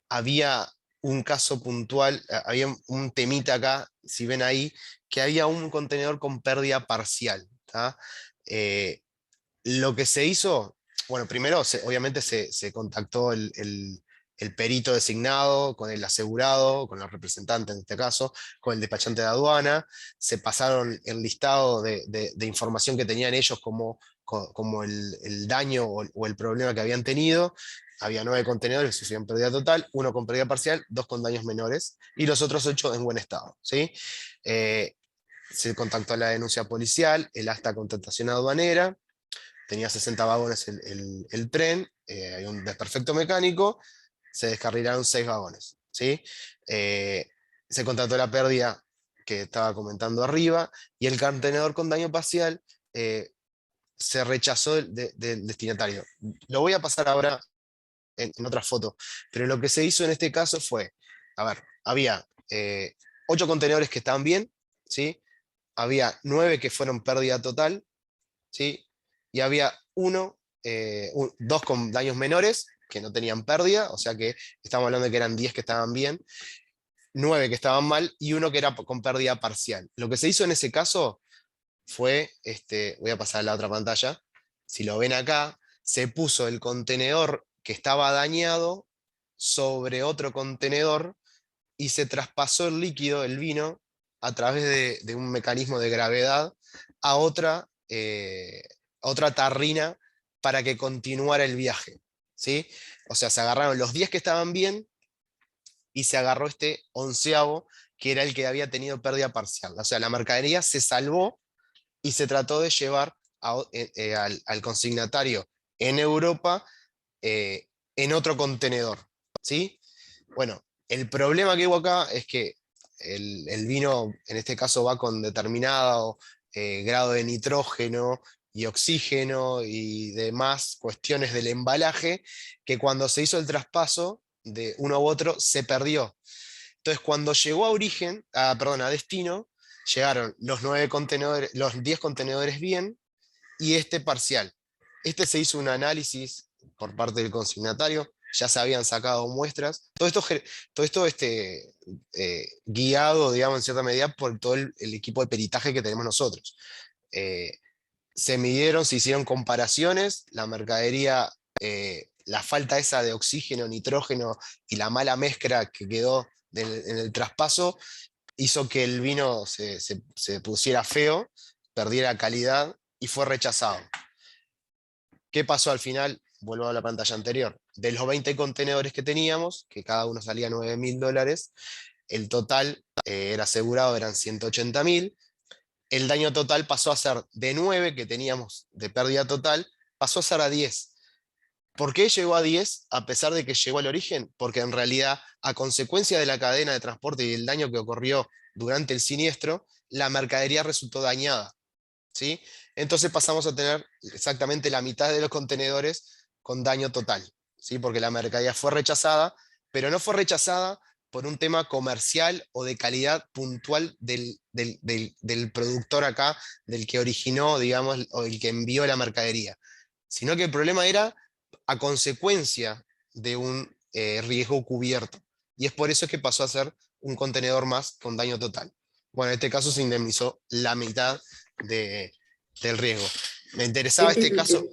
había un caso puntual, había un temita acá, si ven ahí, que había un contenedor con pérdida parcial. ¿Tá? Eh, lo que se hizo, bueno, primero obviamente se contactó el perito designado con el asegurado, con el representante en este caso, con el despachante de aduana, se pasaron el listado de información que tenían ellos como el daño o el problema que habían tenido. Había 9 contenedores que sufrieron pérdida total, uno con pérdida parcial, 2 con daños menores, y los otros 8 en buen estado. ¿Sí? Se contactó a la denuncia policial, el acta de contratación aduanera, tenía 60 vagones el tren, hay un desperfecto mecánico, se descarrilaron 6 vagones. ¿Sí? Se contrató la pérdida que estaba comentando arriba, y el contenedor con daño parcial se rechazó del destinatario. Lo voy a pasar ahora en otra foto, pero lo que se hizo en este caso fue, a ver, había 8 contenedores que estaban bien, ¿sí? Había 9 que fueron pérdida total, ¿sí? Y había 2 con daños menores, que no tenían pérdida, o sea que estamos hablando de que eran 10 que estaban bien, 9 que estaban mal, y uno que era con pérdida parcial. Lo que se hizo en ese caso fue, voy a pasar a la otra pantalla, si lo ven acá, se puso el contenedor que estaba dañado sobre otro contenedor, y se traspasó el líquido, el vino, a través de un mecanismo de gravedad a otra tarrina para que continuara el viaje. ¿Sí? O sea, se agarraron los 10 que estaban bien y se agarró este 11avo, que era el que había tenido pérdida parcial. O sea, la mercadería se salvó y se trató de llevar al consignatario en Europa en otro contenedor, ¿sí? Bueno, el problema que hubo acá es que el vino, en este caso, va con determinado grado de nitrógeno y oxígeno y demás cuestiones del embalaje, que cuando se hizo el traspaso de uno u otro se perdió. Entonces, cuando llegó a origen, perdón, a destino, llegaron los 9 contenedores, los 10 contenedores bien y este parcial. Este se hizo un análisis por parte del consignatario, ya se habían sacado muestras, todo esto guiado, digamos, en cierta medida por todo el equipo de peritaje que tenemos nosotros. Eh, Se midieron, se hicieron comparaciones, la mercadería, la falta esa de oxígeno, nitrógeno y la mala mezcla que quedó en el traspaso hizo que el vino se pusiera feo, perdiera calidad y fue rechazado. ¿Qué pasó al final? Vuelvo a la pantalla anterior. De los 20 contenedores que teníamos, que cada uno salía $9.000, el total era asegurado, eran 180.000. El daño total pasó a ser de 9 que teníamos de pérdida total, pasó a ser a 10. ¿Por qué llegó a 10 a pesar de que llegó al origen? Porque en realidad, a consecuencia de la cadena de transporte y el daño que ocurrió durante el siniestro, la mercadería resultó dañada, ¿sí? Entonces pasamos a tener exactamente la mitad de los contenedores con daño total, ¿sí? Porque la mercadería fue rechazada, pero no fue rechazada por un tema comercial o de calidad puntual del productor acá, del que originó, digamos, o el que envió la mercadería, sino que el problema era a consecuencia de un riesgo cubierto. Y es por eso que pasó a ser un contenedor más con daño total. Bueno, en este caso se indemnizó la mitad del riesgo. Me interesaba este caso,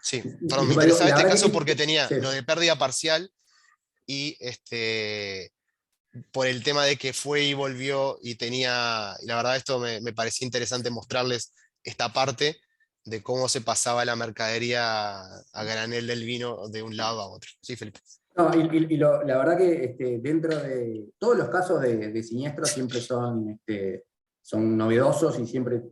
sí, perdón, me Disculpa, interesaba la este verdad caso que porque tenía sí. lo de pérdida parcial y por el tema de que fue y volvió y tenía, y la verdad esto me parecía interesante mostrarles esta parte de cómo se pasaba la mercadería a granel del vino de un lado a otro. Sí, Felipe. No, la verdad que dentro de todos los casos de siniestros siempre son novedosos y siempre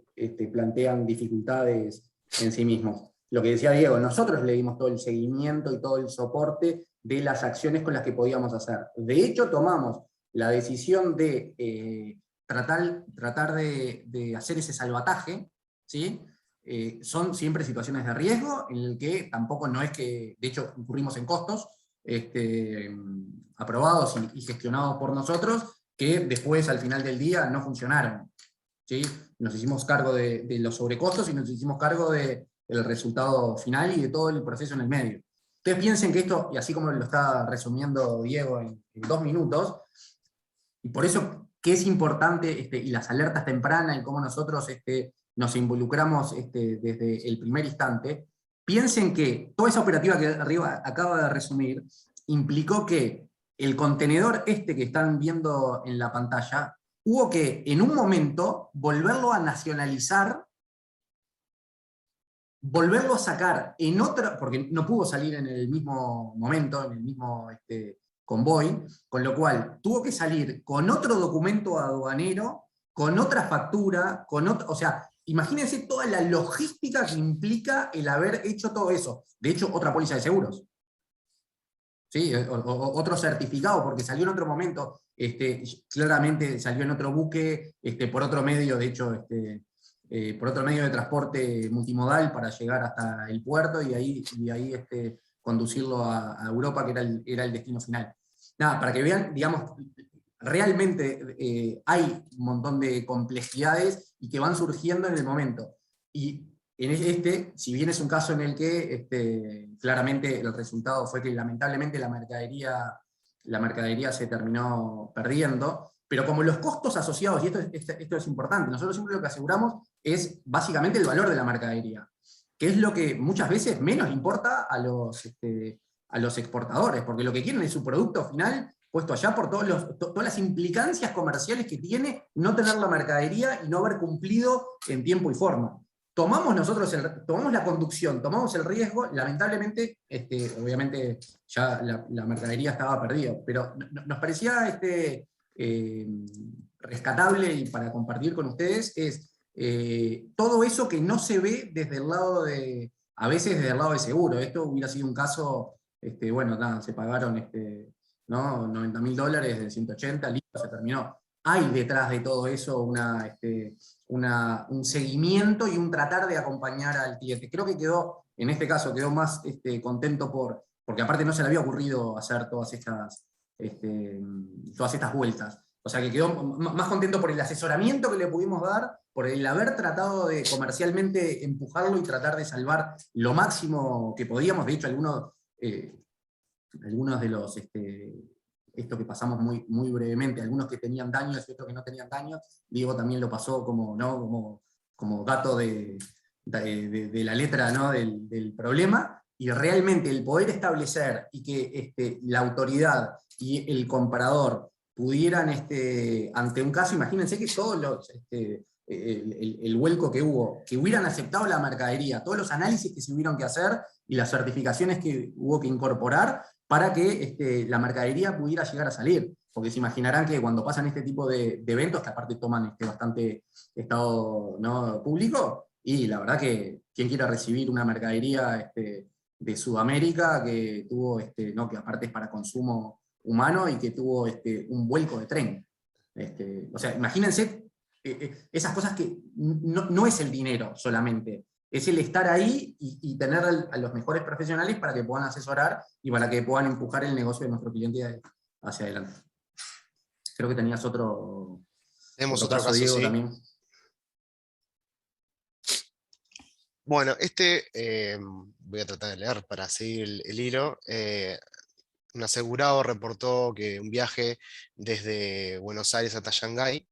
plantean dificultades en sí mismos. Lo que decía Diego, nosotros le dimos todo el seguimiento y todo el soporte de las acciones con las que podíamos hacer. De hecho, tomamos la decisión de tratar de hacer ese salvataje, ¿sí? Son siempre situaciones de riesgo en el que tampoco no es que, de hecho, incurrimos en costos, aprobados y gestionados por nosotros, que después al final del día no funcionaron, ¿sí? Nos hicimos cargo de los sobrecostos y nos hicimos cargo del resultado final y de todo el proceso en el medio. Ustedes piensen que esto, y así como lo está resumiendo Diego en 2 minutos, y por eso que es importante y las alertas tempranas y cómo nosotros nos involucramos desde el primer instante. Piensen que toda esa operativa que arriba acaba de resumir implicó que el contenedor que están viendo en la pantalla hubo que en un momento volverlo a nacionalizar, volverlo a sacar en otra, porque no pudo salir en el mismo momento, en el mismo convoy, con lo cual tuvo que salir con otro documento aduanero, con otra factura, o sea, imagínense toda la logística que implica el haber hecho todo eso. De hecho, otra póliza de seguros. ¿Sí? Otro certificado, porque salió en otro momento, claramente salió en otro buque, por otro medio, de hecho, por otro medio de transporte multimodal para llegar hasta el puerto y ahí conducirlo a Europa, que era el destino final. Nada, para que vean, digamos, realmente hay un montón de complejidades y que van surgiendo en el momento. Y en si bien es un caso en el que claramente el resultado fue que lamentablemente la mercadería se terminó perdiendo, pero como los costos asociados, y esto es importante, nosotros siempre lo que aseguramos es básicamente el valor de la mercadería, que es lo que muchas veces menos importa a los exportadores, porque lo que quieren es su producto final puesto allá por todas las implicancias comerciales que tiene no tener la mercadería y no haber cumplido en tiempo y forma. tomamos nosotros tomamos la conducción, tomamos el riesgo, lamentablemente, obviamente ya la mercadería estaba perdida, pero nos parecía eh, rescatable y para compartir con ustedes es todo eso que no se ve desde el lado a veces desde el lado de seguro. Esto hubiera sido un caso, bueno, nada, se pagaron ¿no? $90.000 de 180, listo, se terminó. Hay detrás de todo eso un seguimiento y un tratar de acompañar al cliente. Creo que en este caso, quedó más contento porque aparte no se le había ocurrido hacer todas estas vueltas. O sea que quedó más contento por el asesoramiento que le pudimos dar, por el haber tratado de comercialmente empujarlo y tratar de salvar lo máximo que podíamos. De hecho, algunos de los esto que pasamos muy, muy brevemente, algunos que tenían daños y otros que no tenían daños, Diego también lo pasó como, ¿no? como gato de la letra, ¿no? del problema, y realmente el poder establecer y que la autoridad y el comprador pudieran, ante un caso, imagínense que todos el vuelco que hubo, que hubieran aceptado la mercadería, todos los análisis que se hubieron que hacer y las certificaciones que hubo que incorporar para que la mercadería pudiera llegar a salir. Porque se imaginarán que cuando pasan este tipo de eventos, que aparte toman bastante estado, ¿no? público, y la verdad que quien quiera recibir una mercadería de Sudamérica que tuvo, ¿no? que aparte es para consumo humano y que tuvo un vuelco de tren. O sea, imagínense esas cosas que no es el dinero solamente, es el estar ahí y tener a los mejores profesionales para que puedan asesorar y para que puedan empujar el negocio de nuestro cliente hacia adelante. Creo que tenías Tenemos otro otro caso, caso, Diego, sí. también. Bueno, voy a tratar de leer para seguir el hilo. Un asegurado reportó que un viaje desde Buenos Aires hasta Shanghái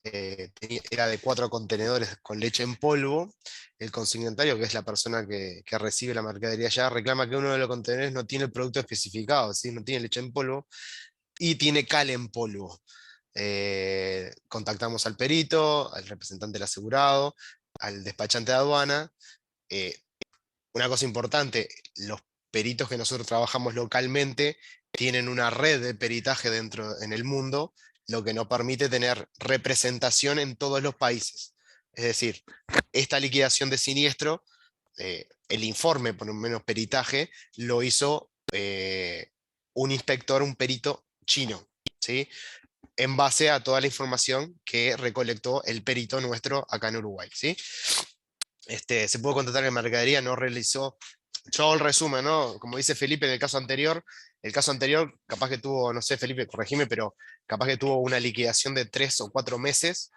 era de 4 contenedores con leche en polvo. El consignatario, que es la persona que recibe la mercadería allá, reclama que uno de los contenedores no tiene el producto especificado, ¿sí? No tiene leche en polvo y tiene cal en polvo. Contactamos al perito, al representante del asegurado, al despachante de aduana. eh, una cosa importante, los peritos que nosotros trabajamos localmente tienen una red de peritaje dentro en el mundo, lo que nos permite tener representación en todos los países. Es decir, esta liquidación de siniestro, el informe, por lo menos peritaje, lo hizo un inspector, un perito chino, ¿sí? En base a toda la información que recolectó el perito nuestro acá en Uruguay, ¿sí? Se pudo constatar que mercadería no realizó. Yo hago el resumen, ¿no? Como dice Felipe en el caso anterior, capaz que tuvo, no sé, Felipe, corregime, pero capaz que tuvo una liquidación de 3 o 4 meses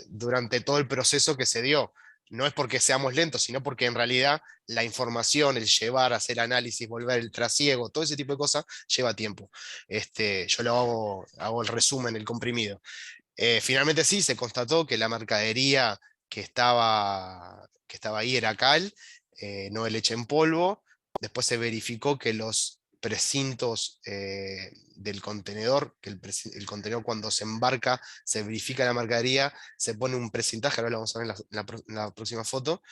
durante todo el proceso que se dio. No es porque seamos lentos, sino porque en realidad la información, el llevar, hacer análisis, volver el trasiego, todo ese tipo de cosas lleva tiempo. Yo hago el resumen, el comprimido. Finalmente sí, se constató que la mercadería que estaba ahí era cal, no de leche en polvo. Después se verificó que los precintos del contenedor, el contenedor cuando se embarca, se verifica la mercadería, se pone un precintaje, ahora lo vamos a ver en la próxima foto,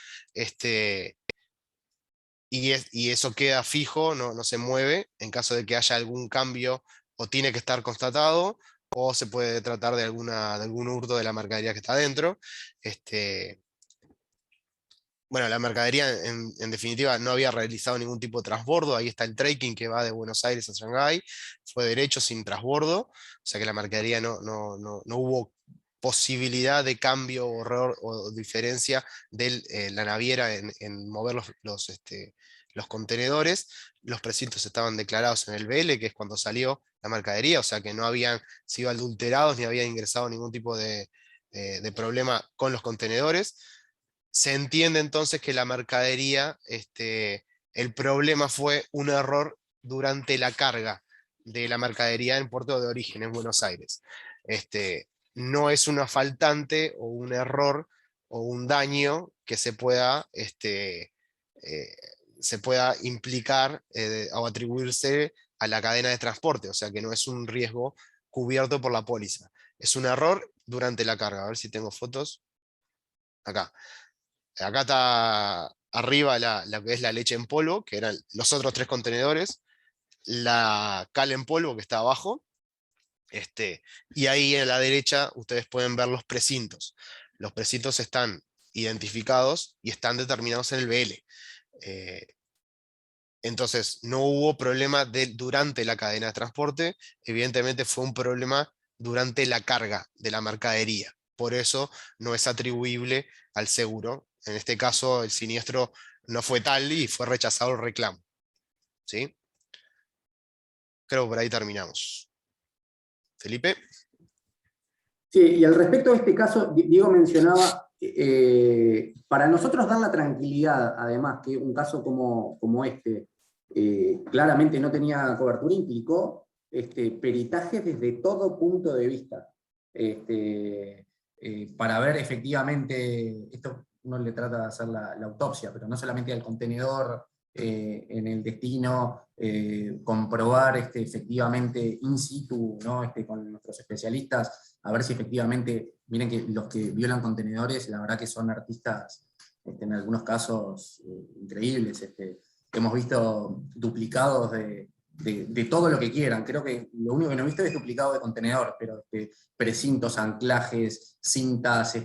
y eso queda fijo, no se mueve en caso de que haya algún cambio o tiene que estar constatado, o se puede tratar de algún hurto de la mercadería que está adentro. Bueno, la mercadería en definitiva no había realizado ningún tipo de transbordo. Ahí está el tracking que va de Buenos Aires a Shanghái, fue derecho sin transbordo, o sea que la mercadería no hubo posibilidad de cambio o error o diferencia de la naviera en mover los contenedores. Los precintos estaban declarados en el BL, que es cuando salió la mercadería, o sea que no habían sido adulterados ni había ingresado ningún tipo de problema con los contenedores. Se entiende entonces que la mercadería, el problema fue un error durante la carga de la mercadería en puerto de origen, en Buenos Aires. No es una faltante o un error o un daño que se pueda implicar o atribuirse a la cadena de transporte, o sea que no es un riesgo cubierto por la póliza. Es un error durante la carga. A ver si tengo fotos. Acá. Acá está arriba la que es la leche en polvo, que eran los otros 3 contenedores, la cal en polvo que está abajo, y ahí a la derecha ustedes pueden ver los precintos. Los precintos están identificados y están determinados en el BL. Eh, entonces, no hubo problema durante la cadena de transporte, evidentemente fue un problema durante la carga de la mercadería. Por eso no es atribuible al seguro. En este caso, el siniestro no fue tal y fue rechazado el reclamo. ¿Sí? Creo que por ahí terminamos. Felipe. Sí, y al respecto de este caso, Diego mencionaba, para nosotros dar la tranquilidad, además, que un caso como este claramente no tenía cobertura, implicó peritaje desde todo punto de vista. Para ver efectivamente, esto uno le trata de hacer la autopsia, pero no solamente al contenedor en el destino, comprobar efectivamente in situ, ¿no? Con nuestros especialistas, a ver si efectivamente, miren que los que violan contenedores, la verdad que son artistas, en algunos casos, increíbles. Hemos visto duplicados de todo lo que quieran. Creo que lo único que no he visto es duplicado de contenedor, pero precintos, anclajes, cintas,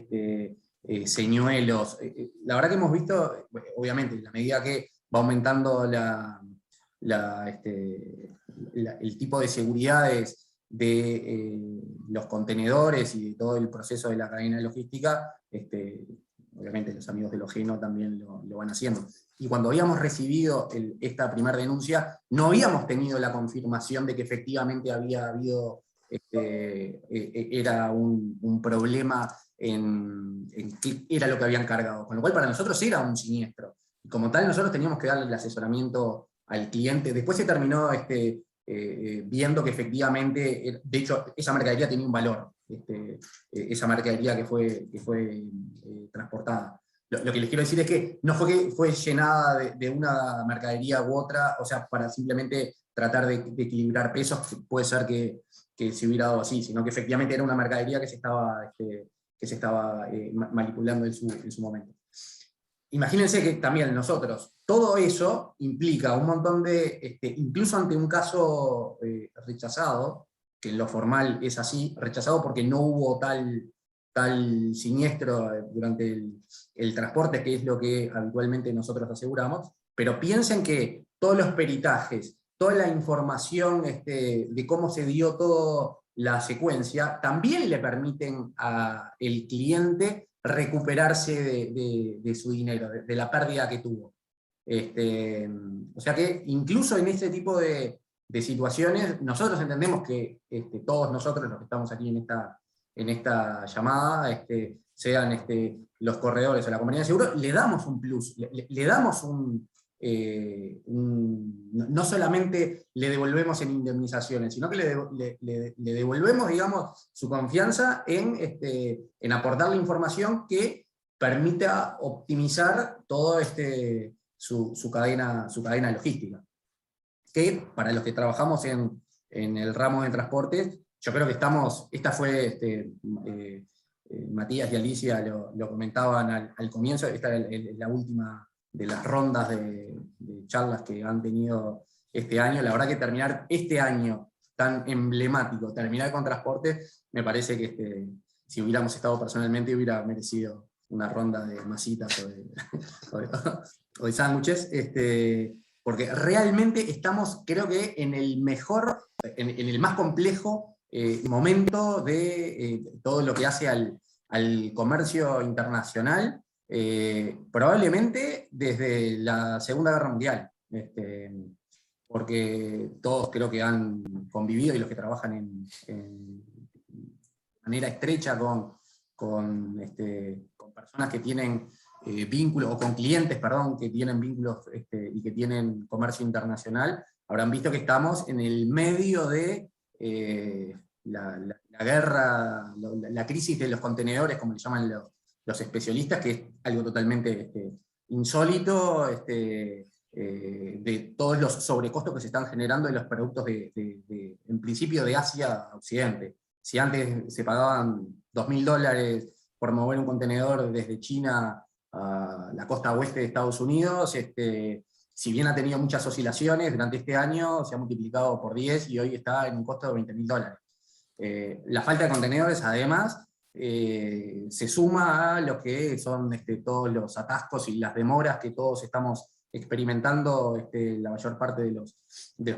señuelos. La verdad que hemos visto, obviamente, en la medida que va aumentando el tipo de seguridades de los contenedores y de todo el proceso de la cadena logística, obviamente los amigos de Logeno también lo van haciendo. Y cuando habíamos recibido esta primera denuncia, no habíamos tenido la confirmación de que efectivamente había habido, era un problema en qué era lo que habían cargado. Con lo cual para nosotros era un siniestro. Y como tal nosotros teníamos que darle el asesoramiento al cliente. Después se terminó viendo que efectivamente, de hecho, esa mercadería tenía un valor, esa mercadería que fue transportada. Lo que les quiero decir es que no fue que fue llenada de una mercadería u otra, o sea, para simplemente tratar de equilibrar pesos, que puede ser que se hubiera dado así, sino que efectivamente era una mercadería que se estaba manipulando en su momento. Imagínense que también nosotros, todo eso implica un montón de, incluso ante un caso rechazado, que en lo formal es así, rechazado porque no hubo tal siniestro durante el transporte, que es lo que habitualmente nosotros aseguramos, pero piensen que todos los peritajes, toda la información de cómo se dio toda la secuencia, también le permiten al cliente recuperarse de su dinero, de la pérdida que tuvo. O sea que incluso en este tipo de situaciones, nosotros entendemos que todos nosotros los que estamos aquí en esta llamada, sean los corredores o la compañía de seguro, le damos un plus, le damos no solamente le devolvemos en indemnizaciones, sino que le devolvemos, digamos, su confianza en aportar la información que permita optimizar todo su cadena logística. Que para los que trabajamos en el ramo de transportes, yo creo que esta fue, Matías y Alicia lo comentaban al comienzo, esta es la última de las rondas de charlas que han tenido este año. La verdad que terminar este año tan emblemático, terminar con transporte, me parece que si hubiéramos estado personalmente hubiera merecido una ronda de masitas o de sándwiches, porque realmente estamos, creo que en el mejor, en el más complejo momento de todo lo que hace al comercio internacional, probablemente desde la Segunda Guerra Mundial, porque todos creo que han convivido, y los que trabajan en manera estrecha con personas que tienen vínculos, o con clientes, perdón, que tienen vínculos y que tienen comercio internacional, habrán visto que estamos en el medio de la guerra, la crisis de los contenedores, como le llaman los especialistas, que es algo totalmente insólito, de todos los sobrecostos que se están generando en los productos en principio de Asia a Occidente. Si antes se pagaban $2.000 por mover un contenedor desde China a la costa oeste de Estados Unidos, si bien ha tenido muchas oscilaciones, durante este año se ha multiplicado por 10 y hoy está en un costo de $20.000. La falta de contenedores, además, se suma a lo que son todos los atascos y las demoras que todos estamos experimentando, la mayor parte de los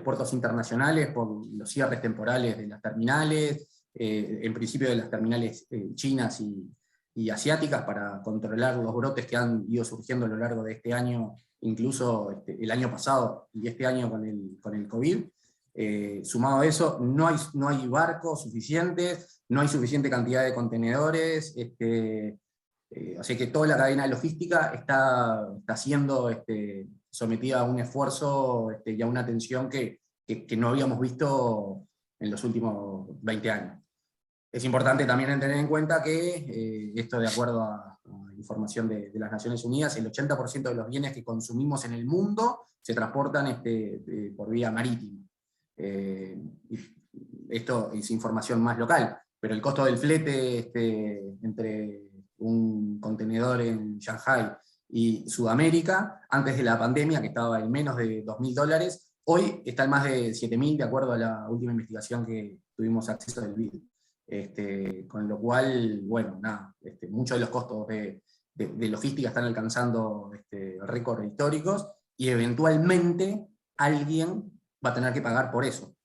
puertos internacionales, por los cierres temporales de las terminales, en principio de las terminales chinas y asiáticas, para controlar los brotes que han ido surgiendo a lo largo de este año, incluso el año pasado y este año con el COVID. Sumado a eso, no hay barcos suficientes, no hay suficiente cantidad de contenedores, así que toda la cadena logística está siendo sometida a un esfuerzo y a una tensión que no habíamos visto en los últimos 20 años. Es importante también tener en cuenta que, esto de acuerdo a información de las Naciones Unidas, el 80% de los bienes que consumimos en el mundo se transportan por vía marítima. Esto es información más local, pero el costo del flete entre un contenedor en Shanghai y Sudamérica, antes de la pandemia, que estaba en menos de $2.000, hoy está en más de 7.000, de acuerdo a la última investigación que tuvimos acceso del BID. Con lo cual, bueno, nada, muchos de los costos de logística están alcanzando récords históricos, y eventualmente alguien va a tener que pagar por eso.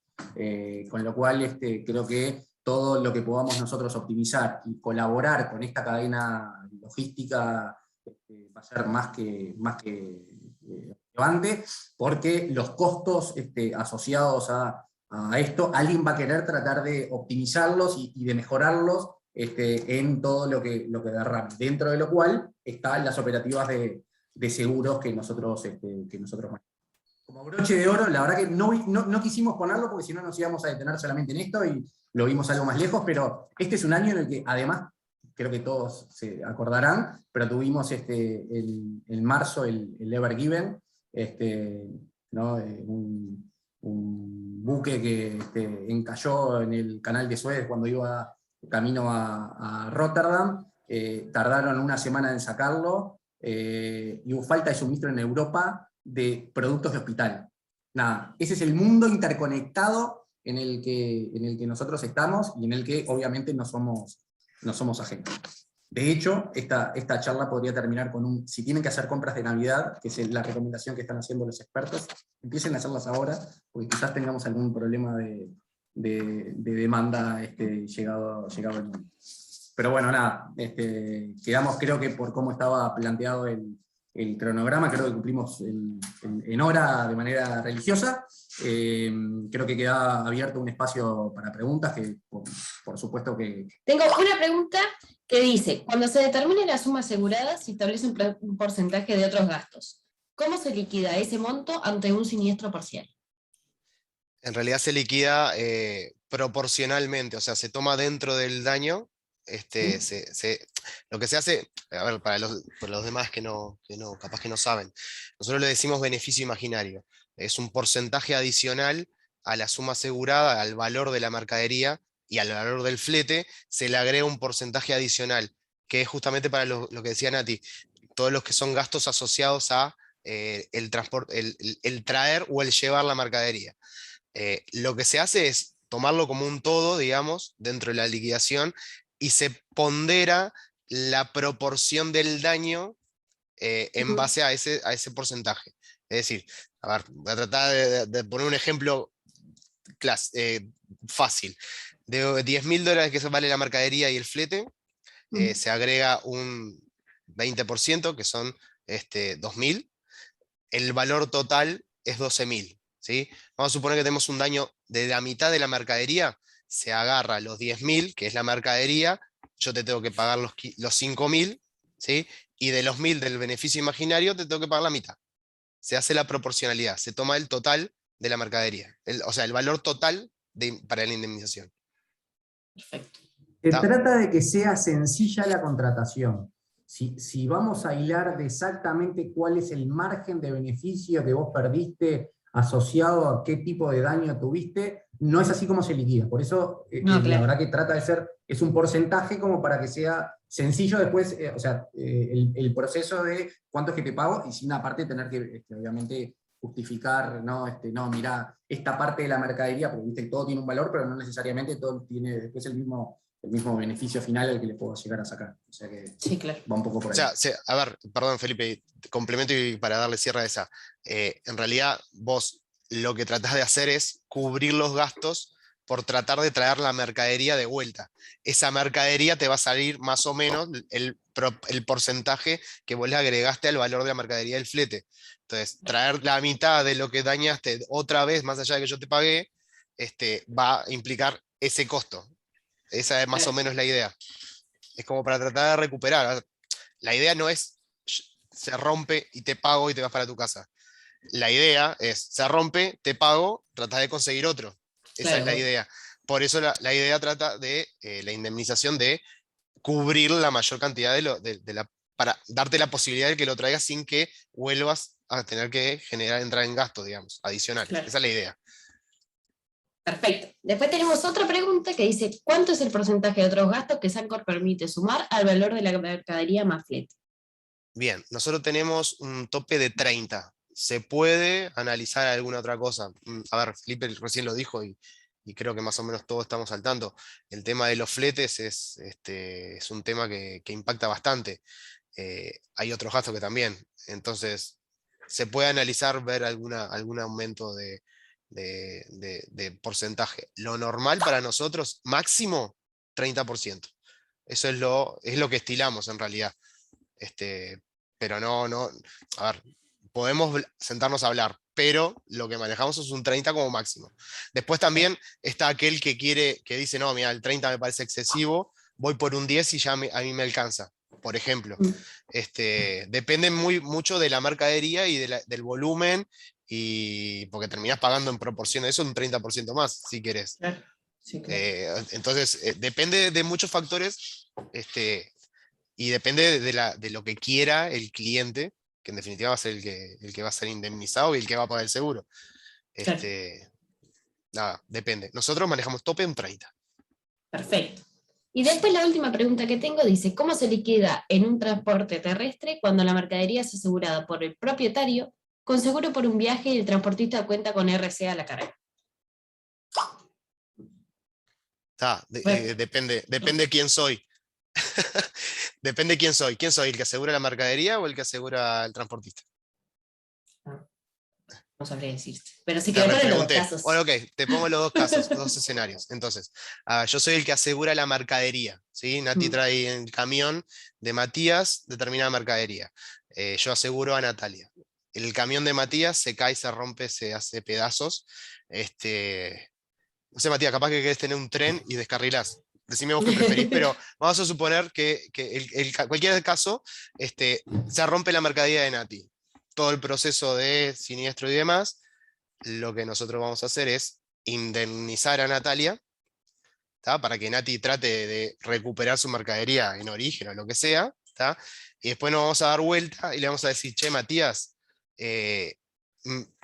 Con lo cual creo que todo lo que podamos nosotros optimizar y colaborar con esta cadena logística va a ser más que relevante, porque los costos asociados a esto, alguien va a querer tratar de optimizarlos y de mejorarlos en todo lo que derrame, dentro de lo cual están las operativas de seguros que nosotros manejamos. Como broche de oro, la verdad que no quisimos ponerlo, porque si no nos íbamos a detener solamente en esto y lo vimos algo más lejos, pero este es un año en el que, además, creo que todos se acordarán, pero tuvimos en marzo el Ever Given, ¿no? un buque que encalló en el canal de Suez cuando iba camino a Rotterdam. Tardaron una semana en sacarlo, y hubo falta de suministro en Europa de productos de hospital. Nada, ese es el mundo interconectado en el que nosotros estamos, y en el que obviamente no somos ajenos. De hecho, esta charla podría terminar con si tienen que hacer compras de Navidad, que es la recomendación que están haciendo los expertos, empiecen a hacerlas ahora, porque quizás tengamos algún problema de demanda llegado el momento. Pero bueno, nada, quedamos, creo que por cómo estaba planteado el cronograma, creo que cumplimos en hora de manera religiosa. Creo que queda abierto un espacio para preguntas, que por supuesto que... Tengo una pregunta que dice: cuando se determine la suma asegurada, se establece un porcentaje de otros gastos. ¿Cómo se liquida ese monto ante un siniestro parcial? En realidad se liquida proporcionalmente, o sea, se toma dentro del daño. Lo que se hace, a ver, para los demás que capaz que no saben, nosotros le decimos beneficio imaginario. Es un porcentaje adicional a la suma asegurada, al valor de la mercadería y al valor del flete, se le agrega un porcentaje adicional, que es justamente para lo que decía Nati, todos los que son gastos asociados a el transporte, el traer o el llevar la mercadería. Lo que se hace es tomarlo como un todo, digamos, dentro de la liquidación, y se pondera la proporción del daño en base a ese porcentaje. Es decir, a ver, voy a tratar de poner un ejemplo fácil. De $10.000 que vale la mercadería y el flete, se agrega un 20%, que son 2.000. El valor total es 12.000. ¿Sí? Vamos a suponer que tenemos un daño de la mitad de la mercadería, se agarra los 10.000, que es la mercadería, yo te tengo que pagar los 5.000, ¿sí? Y de los 1.000 del beneficio imaginario te tengo que pagar la mitad. Se hace la proporcionalidad, se toma el total de la mercadería, o sea, el valor total para la indemnización. Perfecto. Se trata de que sea sencilla la contratación. Si vamos a hilar de exactamente cuál es el margen de beneficio que vos perdiste asociado a qué tipo de daño tuviste, no es así como se liquida. Por eso, No, la claro. verdad que trata de ser, es un porcentaje como para que sea sencillo después, o sea, el proceso de cuánto es que te pago, y sin aparte tener que, obviamente, justificar, no, no, mirá, esta parte de la mercadería, porque viste que todo tiene un valor, pero no necesariamente todo tiene después el mismo beneficio final al que le puedo llegar a sacar. O sea que Sí, claro. va un poco por O ahí. sea, a ver, perdón Felipe, te complemento y para darle cierre a esa. En realidad vos lo que tratás de hacer es cubrir los gastos por tratar de traer la mercadería de vuelta. Esa mercadería te va a salir más o menos el porcentaje que vos le agregaste al valor de la mercadería del flete. Entonces, traer la mitad de lo que dañaste otra vez, más allá de que yo te pagué, va a implicar ese costo. Esa es más o menos la idea. Es como para tratar de recuperar. La idea no es se rompe y te pago y te vas para tu casa. La idea es se rompe, te pago, tratas de conseguir otro. Esa es la Claro. idea. Por eso la idea trata de la indemnización de cubrir la mayor cantidad para darte la posibilidad de que lo traigas sin que vuelvas a tener que entrar en gastos, digamos, adicionales. Claro. Esa es la idea. Perfecto. Después tenemos otra pregunta que dice, ¿cuánto es el porcentaje de otros gastos que Sancor permite sumar al valor de la mercadería más flete? Bien, nosotros tenemos un tope de 30. ¿Se puede analizar alguna otra cosa? A ver, Felipe recién lo dijo y creo que más o menos todos estamos al tanto. El tema de los fletes es un tema que impacta bastante. Hay otros gastos que también. Entonces, se puede analizar, ver algún aumento de porcentaje. Lo normal para nosotros, máximo 30%. Eso es lo que estilamos en realidad. Este, pero no, a ver, podemos sentarnos a hablar, pero lo que manejamos es un 30 como máximo. Después también está aquel que dice, no, mira, el 30 me parece excesivo, voy por un 10 y ya a mí me alcanza, por ejemplo. Depende mucho de la mercadería y del volumen, y porque terminás pagando en proporción a eso un 30% más, si querés. Claro. Sí, claro. Entonces, depende de muchos factores, y depende de lo que quiera el cliente, que en definitiva va a ser el que va a ser indemnizado y el que va a pagar el seguro. Claro. Nada, depende. Nosotros manejamos tope un 30. Perfecto. Y después la última pregunta que tengo dice, ¿cómo se liquida en un transporte terrestre cuando la mercadería es asegurada por el propietario, con seguro por un viaje y el transportista cuenta con RC a la carga? Bueno, Depende quién soy. Depende quién soy. ¿Quién soy? ¿El que asegura la mercadería o el que asegura el transportista? no sabría decirte. Pero sí que Te ver en los dos repregunté. casos. Bueno, ok, te pongo los dos casos, los dos escenarios. Entonces, yo soy el que asegura la mercadería, ¿sí? Nati trae en el camión de Matías determinada mercadería. Yo aseguro a Natalia. El camión de Matías se cae, se rompe, se hace pedazos. No sé, Matías, capaz que querés tener un tren y descarrilás. Decime vos qué preferís, pero vamos a suponer que cualquier caso, se rompe la mercadería de Nati. Todo el proceso de siniestro y demás, lo que nosotros vamos a hacer es indemnizar a Natalia, ¿tá? Para que Nati trate de recuperar su mercadería en origen o lo que sea, ¿tá? Y después nos vamos a dar vuelta y le vamos a decir, che, Matías,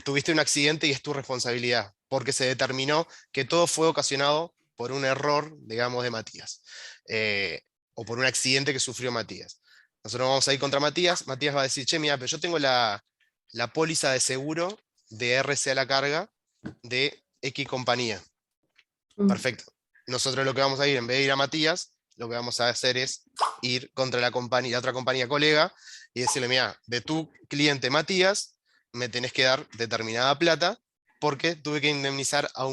tuviste un accidente y es tu responsabilidad, porque se determinó que todo fue ocasionado por un error, digamos, de Matías, o por un accidente que sufrió Matías. Nosotros vamos a ir contra Matías, Matías va a decir, che, mira, pero yo tengo la póliza de seguro de RC a la carga de X compañía. Perfecto. Nosotros lo que vamos a ir, en vez de ir a Matías, lo que vamos a hacer es ir contra la otra compañía colega y decirle, mira, de tu cliente Matías, me tenés que dar determinada plata porque tuve que indemnizar a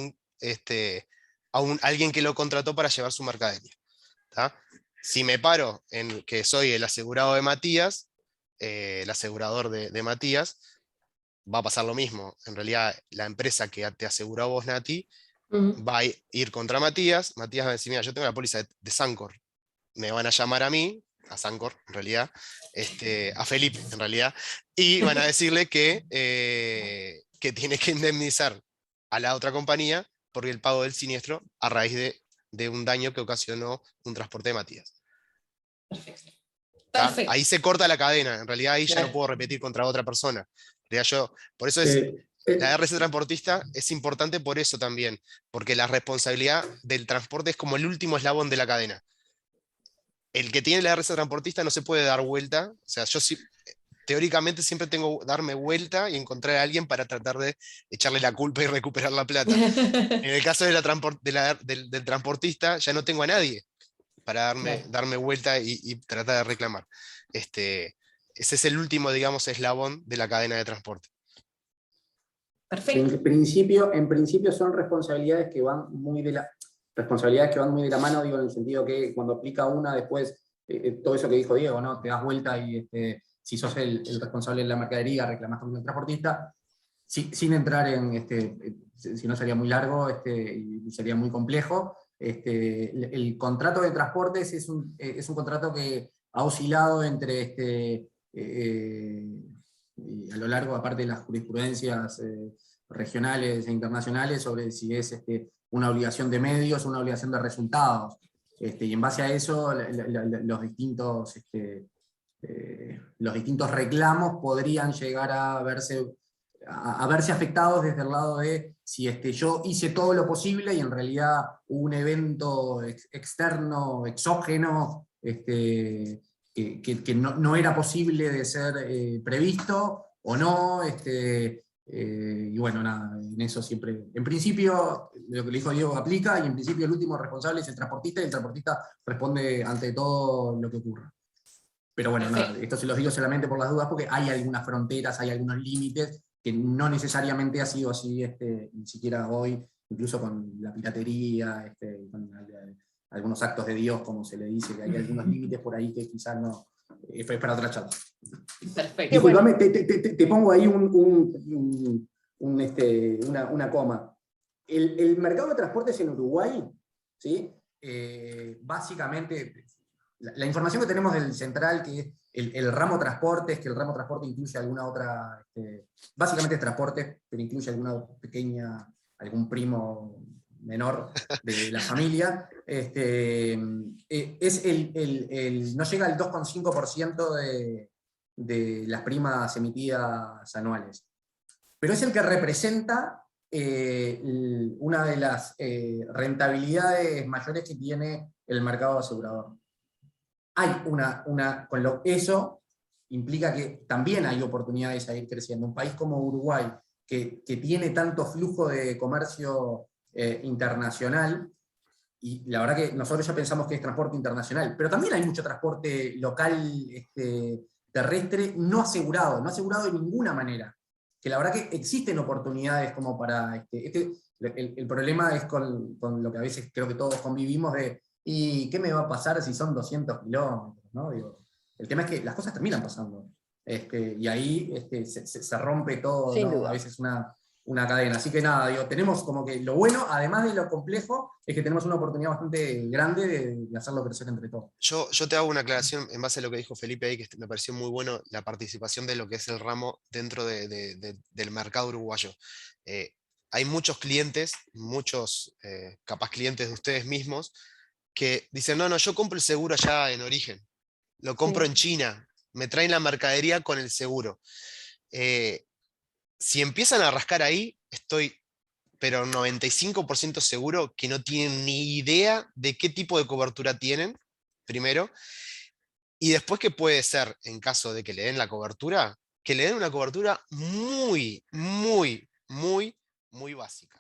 alguien que lo contrató para llevar su mercadería. ¿Tá? Si me paro en que soy el asegurado de Matías, el asegurador de Matías, va a pasar lo mismo. En realidad, la empresa que te aseguró a vos, Nati, va a ir contra Matías. Matías va a decir, mira, yo tengo la póliza de Sancor. Me van a llamar a mí, a Sancor, en realidad, a Felipe, en realidad, y van a decirle que tiene que indemnizar a la otra compañía por el pago del siniestro a raíz de un daño que ocasionó un transporte de Matías. Perfecto. ¿Tá? Perfecto. Ahí se corta la cadena, en realidad ahí ya no Claro. puedo repetir contra otra persona. En realidad por eso La RC transportista es importante por eso también, porque la responsabilidad del transporte es como el último eslabón de la cadena. El que tiene la RC transportista no se puede dar vuelta, o sea, yo sí, teóricamente siempre tengo que darme vuelta y encontrar a alguien para tratar de echarle la culpa y recuperar la plata. En el caso de del transportista, ya no tengo a nadie para Claro. darme vuelta y tratar de reclamar. Ese es el último, digamos, eslabón de la cadena de transporte. Perfecto. En principio son responsabilidades que van muy de la mano, digo, en el sentido que cuando aplica una, después, todo eso que dijo Diego, ¿no? Te das vuelta y si sos el responsable de la mercadería, reclamás con el transportista, sin entrar si no sería muy largo y sería muy complejo. El contrato de transportes es un contrato que ha oscilado entre y a lo largo, aparte de las jurisprudencias regionales e internacionales, sobre si es una obligación de medios o una obligación de resultados. Y en base a eso, los distintos reclamos podrían llegar a verse afectados desde el lado de si yo hice todo lo posible y en realidad hubo un evento externo, exógeno, que no era posible de ser previsto o no. Y bueno, nada, en eso siempre, en principio, lo que le dijo Diego aplica, y en principio el último responsable es el transportista, y el transportista responde ante todo lo que ocurra. Pero bueno, nada, esto se los digo solamente por las dudas, porque hay algunas fronteras, hay algunos límites, que no necesariamente ha sido así, ni siquiera hoy, incluso con la piratería, con algunos actos de Dios, como se le dice, que hay algunos límites por ahí que quizás no, es para otra charla. Perfecto. Disculpame, te pongo ahí una coma. El mercado de transportes en Uruguay, ¿sí? Básicamente, la información que tenemos del central, que es el ramo transportes, que el ramo transporte incluye alguna otra, básicamente es transporte, pero incluye alguna pequeña, algún primo menor de la familia, es no llega al 2,5% de las primas emitidas anuales. Pero es el que representa una de las rentabilidades mayores que tiene el mercado asegurador. Hay eso implica que también hay oportunidades a ir creciendo. Un país como Uruguay, que tiene tanto flujo de comercio internacional, y la verdad que nosotros ya pensamos que es transporte internacional, pero también hay mucho transporte local, terrestre, no asegurado de ninguna manera. Que la verdad que existen oportunidades como para... el problema es con lo que a veces creo que todos convivimos de ¿y qué me va a pasar si son 200 kilómetros? ¿No? Digo, el tema es que las cosas terminan pasando. Y ahí se rompe todo, Sin ¿no? duda. A veces una cadena. Así que nada, digo, tenemos como que lo bueno, además de lo complejo, es que tenemos una oportunidad bastante grande de hacerlo crecer entre todos. Yo te hago una aclaración en base a lo que dijo Felipe ahí, que me pareció muy bueno la participación de lo que es el ramo dentro del mercado uruguayo. Hay muchos clientes, muchos capaz clientes de ustedes mismos, que dicen, no, yo compro el seguro allá en origen, lo compro en China, me traen la mercadería con el seguro. Si empiezan a rascar ahí, estoy pero 95% seguro que no tienen ni idea de qué tipo de cobertura tienen, primero, y después que puede ser, en caso de que le den la cobertura, que le den una cobertura muy, muy, muy, muy básica.